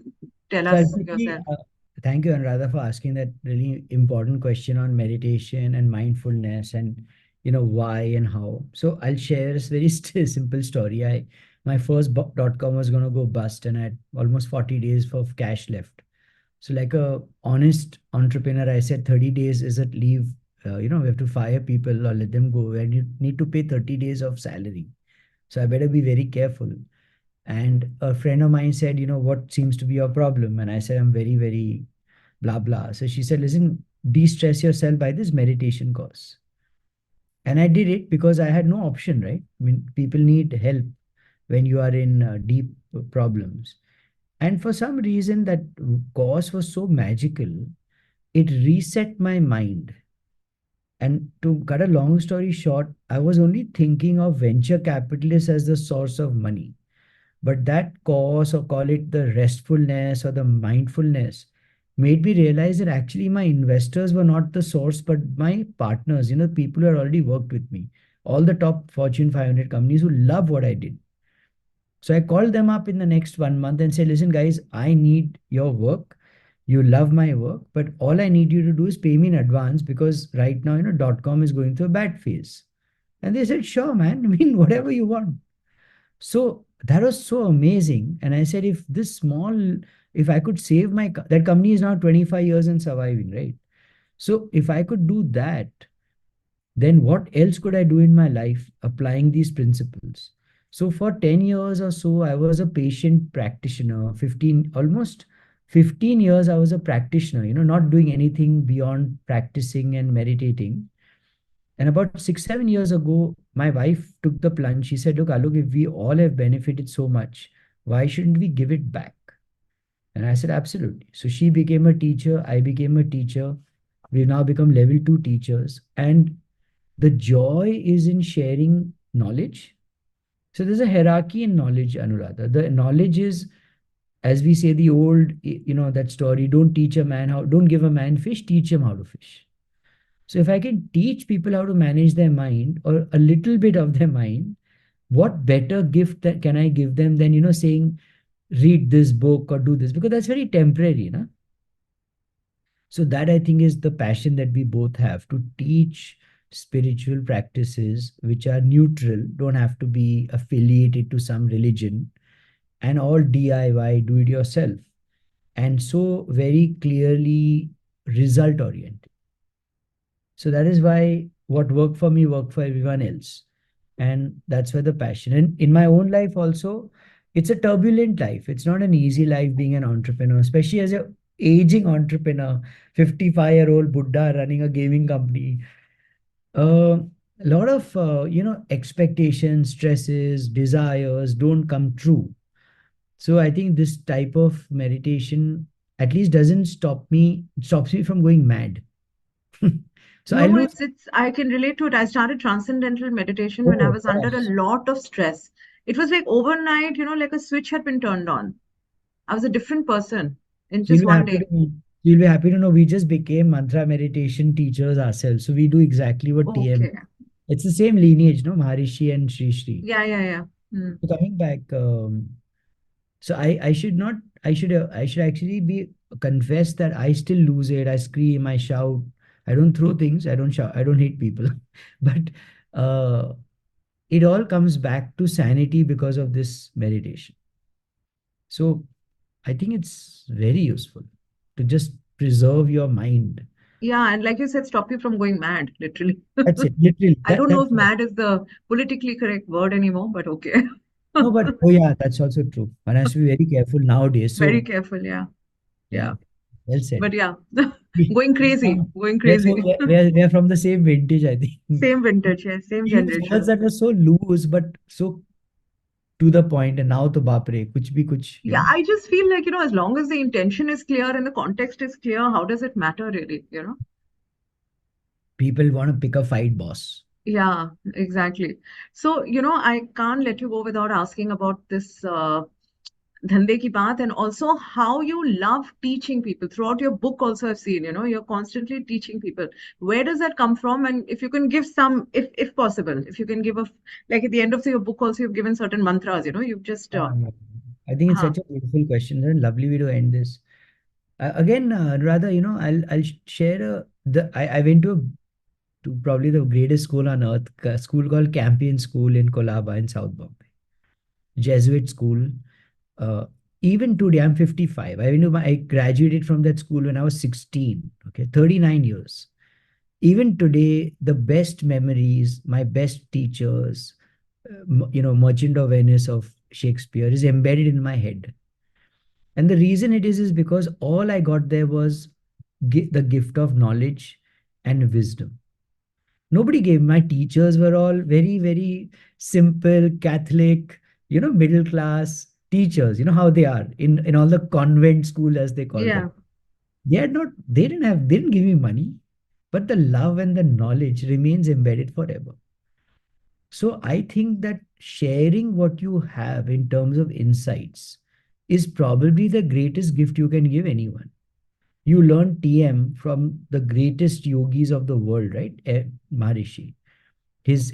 Speaker 1: tell
Speaker 2: So I'll
Speaker 1: us
Speaker 2: quickly,
Speaker 1: yourself.
Speaker 2: thank you, Anuradha, for asking that really important question on meditation and mindfulness and why and how. So I'll share a very simple story. My first .com was going to go bust, and I had almost 40 days of cash left. So like a honest entrepreneur, I said 30 days is at leave. We have to fire people or let them go, and you need to pay 30 days of salary. So I better be very careful. And a friend of mine said, what seems to be your problem? And I said, I'm very, very blah, blah. So she said, listen, de-stress yourself by this meditation course. And I did it because I had no option, right? I mean, people need help when you are in deep problems. And for some reason, that course was so magical, it reset my mind. And to cut a long story short, I was only thinking of venture capitalists as the source of money. But that cause, or call it the restfulness or the mindfulness, made me realize that actually my investors were not the source, but my partners, people who had already worked with me, all the top Fortune 500 companies who love what I did. So I called them up in the next 1 month and said, listen, guys, I need your work. You love my work, but all I need you to do is pay me in advance because right now, .com is going through a bad phase. And they said, sure, man. I mean, whatever you want. So that was so amazing. And I said, if I could save that company is now 25 years and surviving, right? So if I could do that, then what else could I do in my life applying these principles? So for 10 years or so, I was a patient practitioner, 15, almost 15 years, I was a practitioner, not doing anything beyond practicing and meditating. And about 6, 7 years ago, my wife took the plunge. She said, look, Alok, if we all have benefited so much, why shouldn't we give it back? And I said, absolutely. So she became a teacher. I became a teacher. We've now become level 2 teachers. And the joy is in sharing knowledge. So there's a hierarchy in knowledge, Anuradha. The knowledge is, as we say, the old, that story, don't give a man fish, teach him how to fish. So if I can teach people how to manage their mind or a little bit of their mind, what better gift that can I give them than saying, read this book or do this, because that's very temporary, na? So that I think is the passion that we both have, to teach spiritual practices which are neutral, don't have to be affiliated to some religion, and all DIY, do it yourself, and so very clearly result oriented. So that is why what worked for me worked for everyone else. And that's where the passion. And in my own life also, it's a turbulent life. It's not an easy life being an entrepreneur, especially as a aging entrepreneur, 55-year-old Buddha running a gaming company. A lot of expectations, stresses, desires don't come true. So I think this type of meditation at least doesn't stops me from going mad. So I
Speaker 1: No,
Speaker 2: lose.
Speaker 1: it's I can relate to it. I started transcendental meditation when I
Speaker 2: Oh
Speaker 1: was under a
Speaker 2: gosh.
Speaker 1: lot of stress. It was like overnight, like a switch had been turned on. I was a different person in
Speaker 2: So you'll
Speaker 1: just
Speaker 2: be
Speaker 1: one
Speaker 2: happy
Speaker 1: day.
Speaker 2: to you'll be happy to know we just became mantra meditation teachers ourselves. So we do exactly what TM.
Speaker 1: Okay.
Speaker 2: It's the same lineage, no? Maharishi and Sri Sri.
Speaker 1: Yeah, yeah, yeah. Hmm.
Speaker 2: So coming back, so I should not I should actually be confess that I still lose it. I scream, I shout, I don't throw things, I don't shout, I don't hate people. But uh it all comes back to sanity because of this meditation. So I think it's very useful to just preserve your mind.
Speaker 1: Yeah, and like you said, stop you from going mad, literally.
Speaker 2: That's it. Literally.
Speaker 1: I don't know
Speaker 2: That's
Speaker 1: if
Speaker 2: what.
Speaker 1: mad is the politically correct word anymore, but okay.
Speaker 2: No, but oh yeah, that's also true. One has to be very careful nowadays.
Speaker 1: Very
Speaker 2: So
Speaker 1: careful, yeah.
Speaker 2: yeah,
Speaker 1: Yeah.
Speaker 2: well said.
Speaker 1: But yeah,
Speaker 2: We,
Speaker 1: going crazy, going crazy.
Speaker 2: we are from the same vintage, I think.
Speaker 1: Same vintage, yeah, same
Speaker 2: We use words
Speaker 1: generation.
Speaker 2: that were so loose but so to the point, and now to bapre, kuch bhi kuch,
Speaker 1: Yeah, I just feel like, as long as the intention is clear and the context is clear, how does it matter really?
Speaker 2: people want to pick a fight, boss.
Speaker 1: Yeah, exactly. So, I can't let you go without asking about this dhande ki baat, and also how you love teaching people. Throughout your book also I've seen, you're constantly teaching people. Where does that come from? And if you can give some, if possible, if you can give like at the end of your book also you've given certain mantras, you've just,
Speaker 2: Yeah. I think it's
Speaker 1: huh,
Speaker 2: such a beautiful question and lovely way to end this. Again, rather, I'll share I went to probably the greatest school on earth, a school called Campion School in Colaba in South Bombay, Jesuit school. Uh, Even today, I'm 55. I graduated from that school when I was 16. Okay, 39 years. Even today, the best memories, my best teachers, Merchant of Venice of Shakespeare is embedded in my head. And the reason it is because all I got there was the gift of knowledge and wisdom. Nobody gave. My teachers were all very, very simple, Catholic, middle class teachers. You know how they are in all the convent school, as they call them.
Speaker 1: yeah,
Speaker 2: They didn't give me money, but the love and the knowledge remains embedded forever. So I think that sharing what you have in terms of insights is probably the greatest gift you can give anyone. You learn TM from the greatest yogis of the world, right? Maharishi, his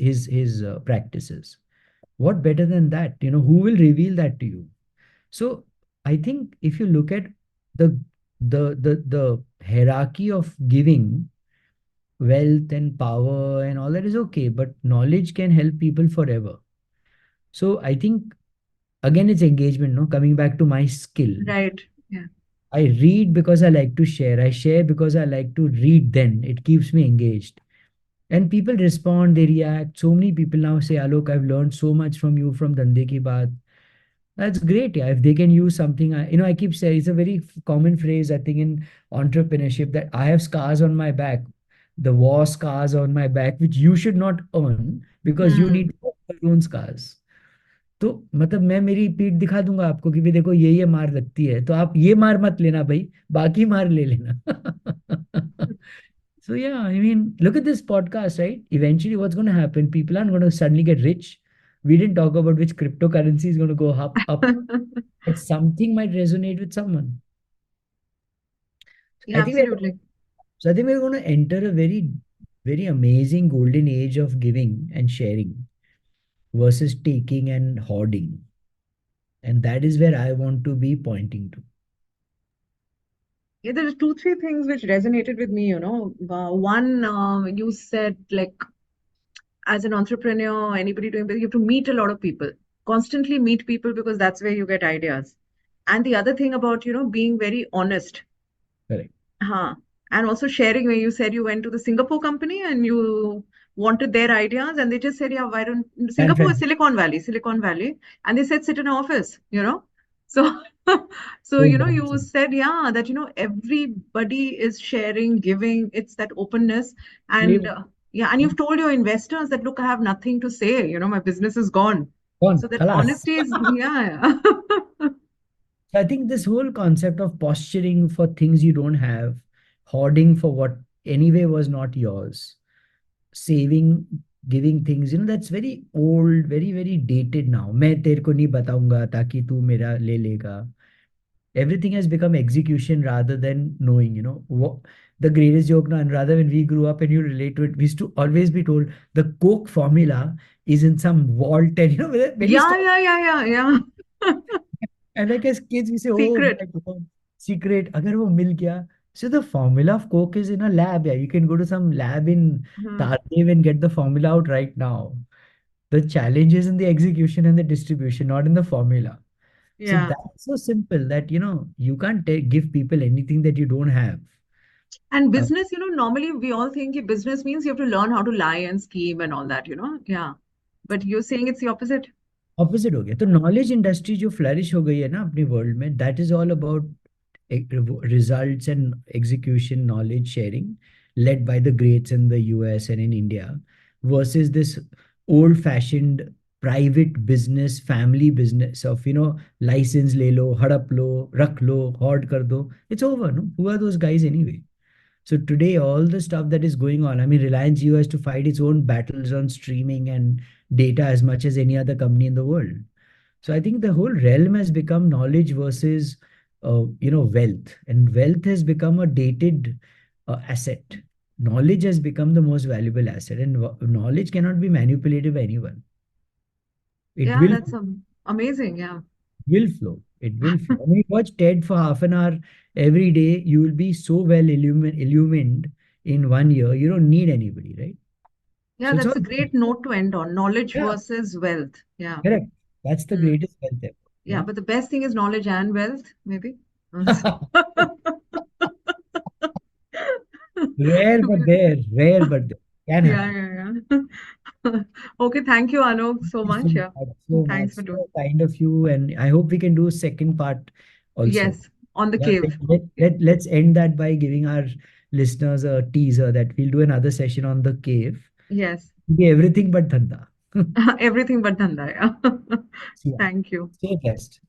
Speaker 2: practices. What better than that? Who will reveal that to you? So I think if you look at the the hierarchy of giving, wealth and power and all that is okay, but knowledge can help people forever. So I think again it's engagement, no? Coming back to my skill.
Speaker 1: right. Yeah.
Speaker 2: I read because I like to share. I share because I like to read, then it keeps me engaged. And people respond, they react. So many people now say, Alok, I've learned so much from you from Dhande Ki Baat. That's great. Yeah. If they can use something, I keep saying it's a very common phrase, I think, in entrepreneurship, that I have scars on my back, the war scars on my back, which you should not earn because you
Speaker 1: Hmm.
Speaker 2: need to own your own scars. तो मतलब मैं मेरी पीठ दिखा दूंगा आपको कि भी देखो ये मार लगती है, तो आप ये मार मत लेना भाई, बाकी मार ले लेना. So yeah, I mean, look at this podcast, right? Eventually, what's going to happen? People aren't going to suddenly get rich. We didn't talk about which cryptocurrency is going to go up, but something might resonate with someone.
Speaker 1: Yeah,
Speaker 2: I think we're
Speaker 1: absolutely.
Speaker 2: so I think we're going to enter a very, very amazing golden age of giving and sharing versus taking and hoarding. And that is where I want to be pointing to.
Speaker 1: Yeah, there are two, three things which resonated with me, you know. One, you said like as an entrepreneur, anybody doing business, you have to meet a lot of people, constantly meet people because that's where you get ideas. And the other thing about, being very honest.
Speaker 2: Correct.
Speaker 1: Huh. And also sharing where you said you went to the Singapore company and you wanted their ideas and they just said, yeah, why don't
Speaker 2: San
Speaker 1: Singapore is
Speaker 2: Francisco.
Speaker 1: Silicon Valley. And they said, sit in an office, you know? So, so,
Speaker 2: So
Speaker 1: you
Speaker 2: nonsense.
Speaker 1: said, yeah, that, everybody is sharing, giving, it's that openness. And
Speaker 2: Flavor.
Speaker 1: yeah, and you've told your investors that, look, I have nothing to say, my business is gone.
Speaker 2: Gone.
Speaker 1: So that
Speaker 2: Khalas.
Speaker 1: honesty is, yeah, yeah.
Speaker 2: So I think this whole concept of posturing for things you don't have, hoarding for what anyway was not yours, saving, giving things, that's very old, very, very dated now. मैं तेरे को नहीं बताऊंगा ताकि तू मेरा ले लेगा. Everything has become execution rather than knowing, the greatest joke now, and rather when we grew up and you relate to it, we used to always be told the Coke formula is in some vault, and many
Speaker 1: Yeah,
Speaker 2: stuff.
Speaker 1: yeah, yeah, yeah, yeah.
Speaker 2: And like as kids, we say, "Oh
Speaker 1: Secret.
Speaker 2: my God, secret." अगर वो मिल गया, so the formula of Coke is in a lab. Yeah, you can go to some lab in
Speaker 1: Hmm.
Speaker 2: Tardev and get the formula out right now. The challenge is in the execution and the distribution, not in the formula. So
Speaker 1: Yeah.
Speaker 2: that's so simple that you can't give people anything that you don't have.
Speaker 1: And
Speaker 2: Uh,
Speaker 1: business, normally we all think that business means you have to learn how to lie and scheme and all that, Yeah. But you're saying it's the opposite.
Speaker 2: Opposite हो गया तो knowledge industry जो flourish हो गई है ना अपनी world में that is all about results and execution knowledge sharing led by the greats in the US and in India versus this old fashioned private business family business of license ले लो हड़प लो रख लो hoard कर दो it's over no who are those guys anyway. So today, all the stuff that is going on, I mean, Reliance Jio has to fight its own battles on streaming and data as much as any other company in the world. So I think the whole realm has become knowledge versus, wealth, and wealth has become a dated asset. Knowledge has become the most valuable asset, and knowledge cannot be manipulated by anyone. It
Speaker 1: Yeah,
Speaker 2: will
Speaker 1: that's amazing. Yeah.
Speaker 2: flow. It will flow. I mean, you watch TED for half an hour every day. You will be so well illumined in 1 year. You don't need anybody, right?
Speaker 1: Yeah,
Speaker 2: So it's all
Speaker 1: that's a great note to end on. Knowledge
Speaker 2: yeah,
Speaker 1: versus wealth. Yeah.
Speaker 2: correct. That's the
Speaker 1: Mm.
Speaker 2: greatest wealth ever.
Speaker 1: Yeah, but the best thing is knowledge and wealth, maybe.
Speaker 2: Yeah. Rare but there. Rare but there. Can
Speaker 1: Yeah,
Speaker 2: happen.
Speaker 1: yeah, yeah. Okay, thank you, Alok, so
Speaker 2: Thank you
Speaker 1: much. Yeah.
Speaker 2: so much.
Speaker 1: Thanks for doing.
Speaker 2: So kind of you. And I hope we can do a second part also.
Speaker 1: Yes, on the
Speaker 2: Yeah,
Speaker 1: cave. Yeah.
Speaker 2: let's end that by giving our listeners a teaser that we'll do another session on the cave.
Speaker 1: Yes.
Speaker 2: Be everything but dhanda.
Speaker 1: Everything but dhanda. Yeah.
Speaker 2: See ya.
Speaker 1: Thank you.
Speaker 2: Stay blessed.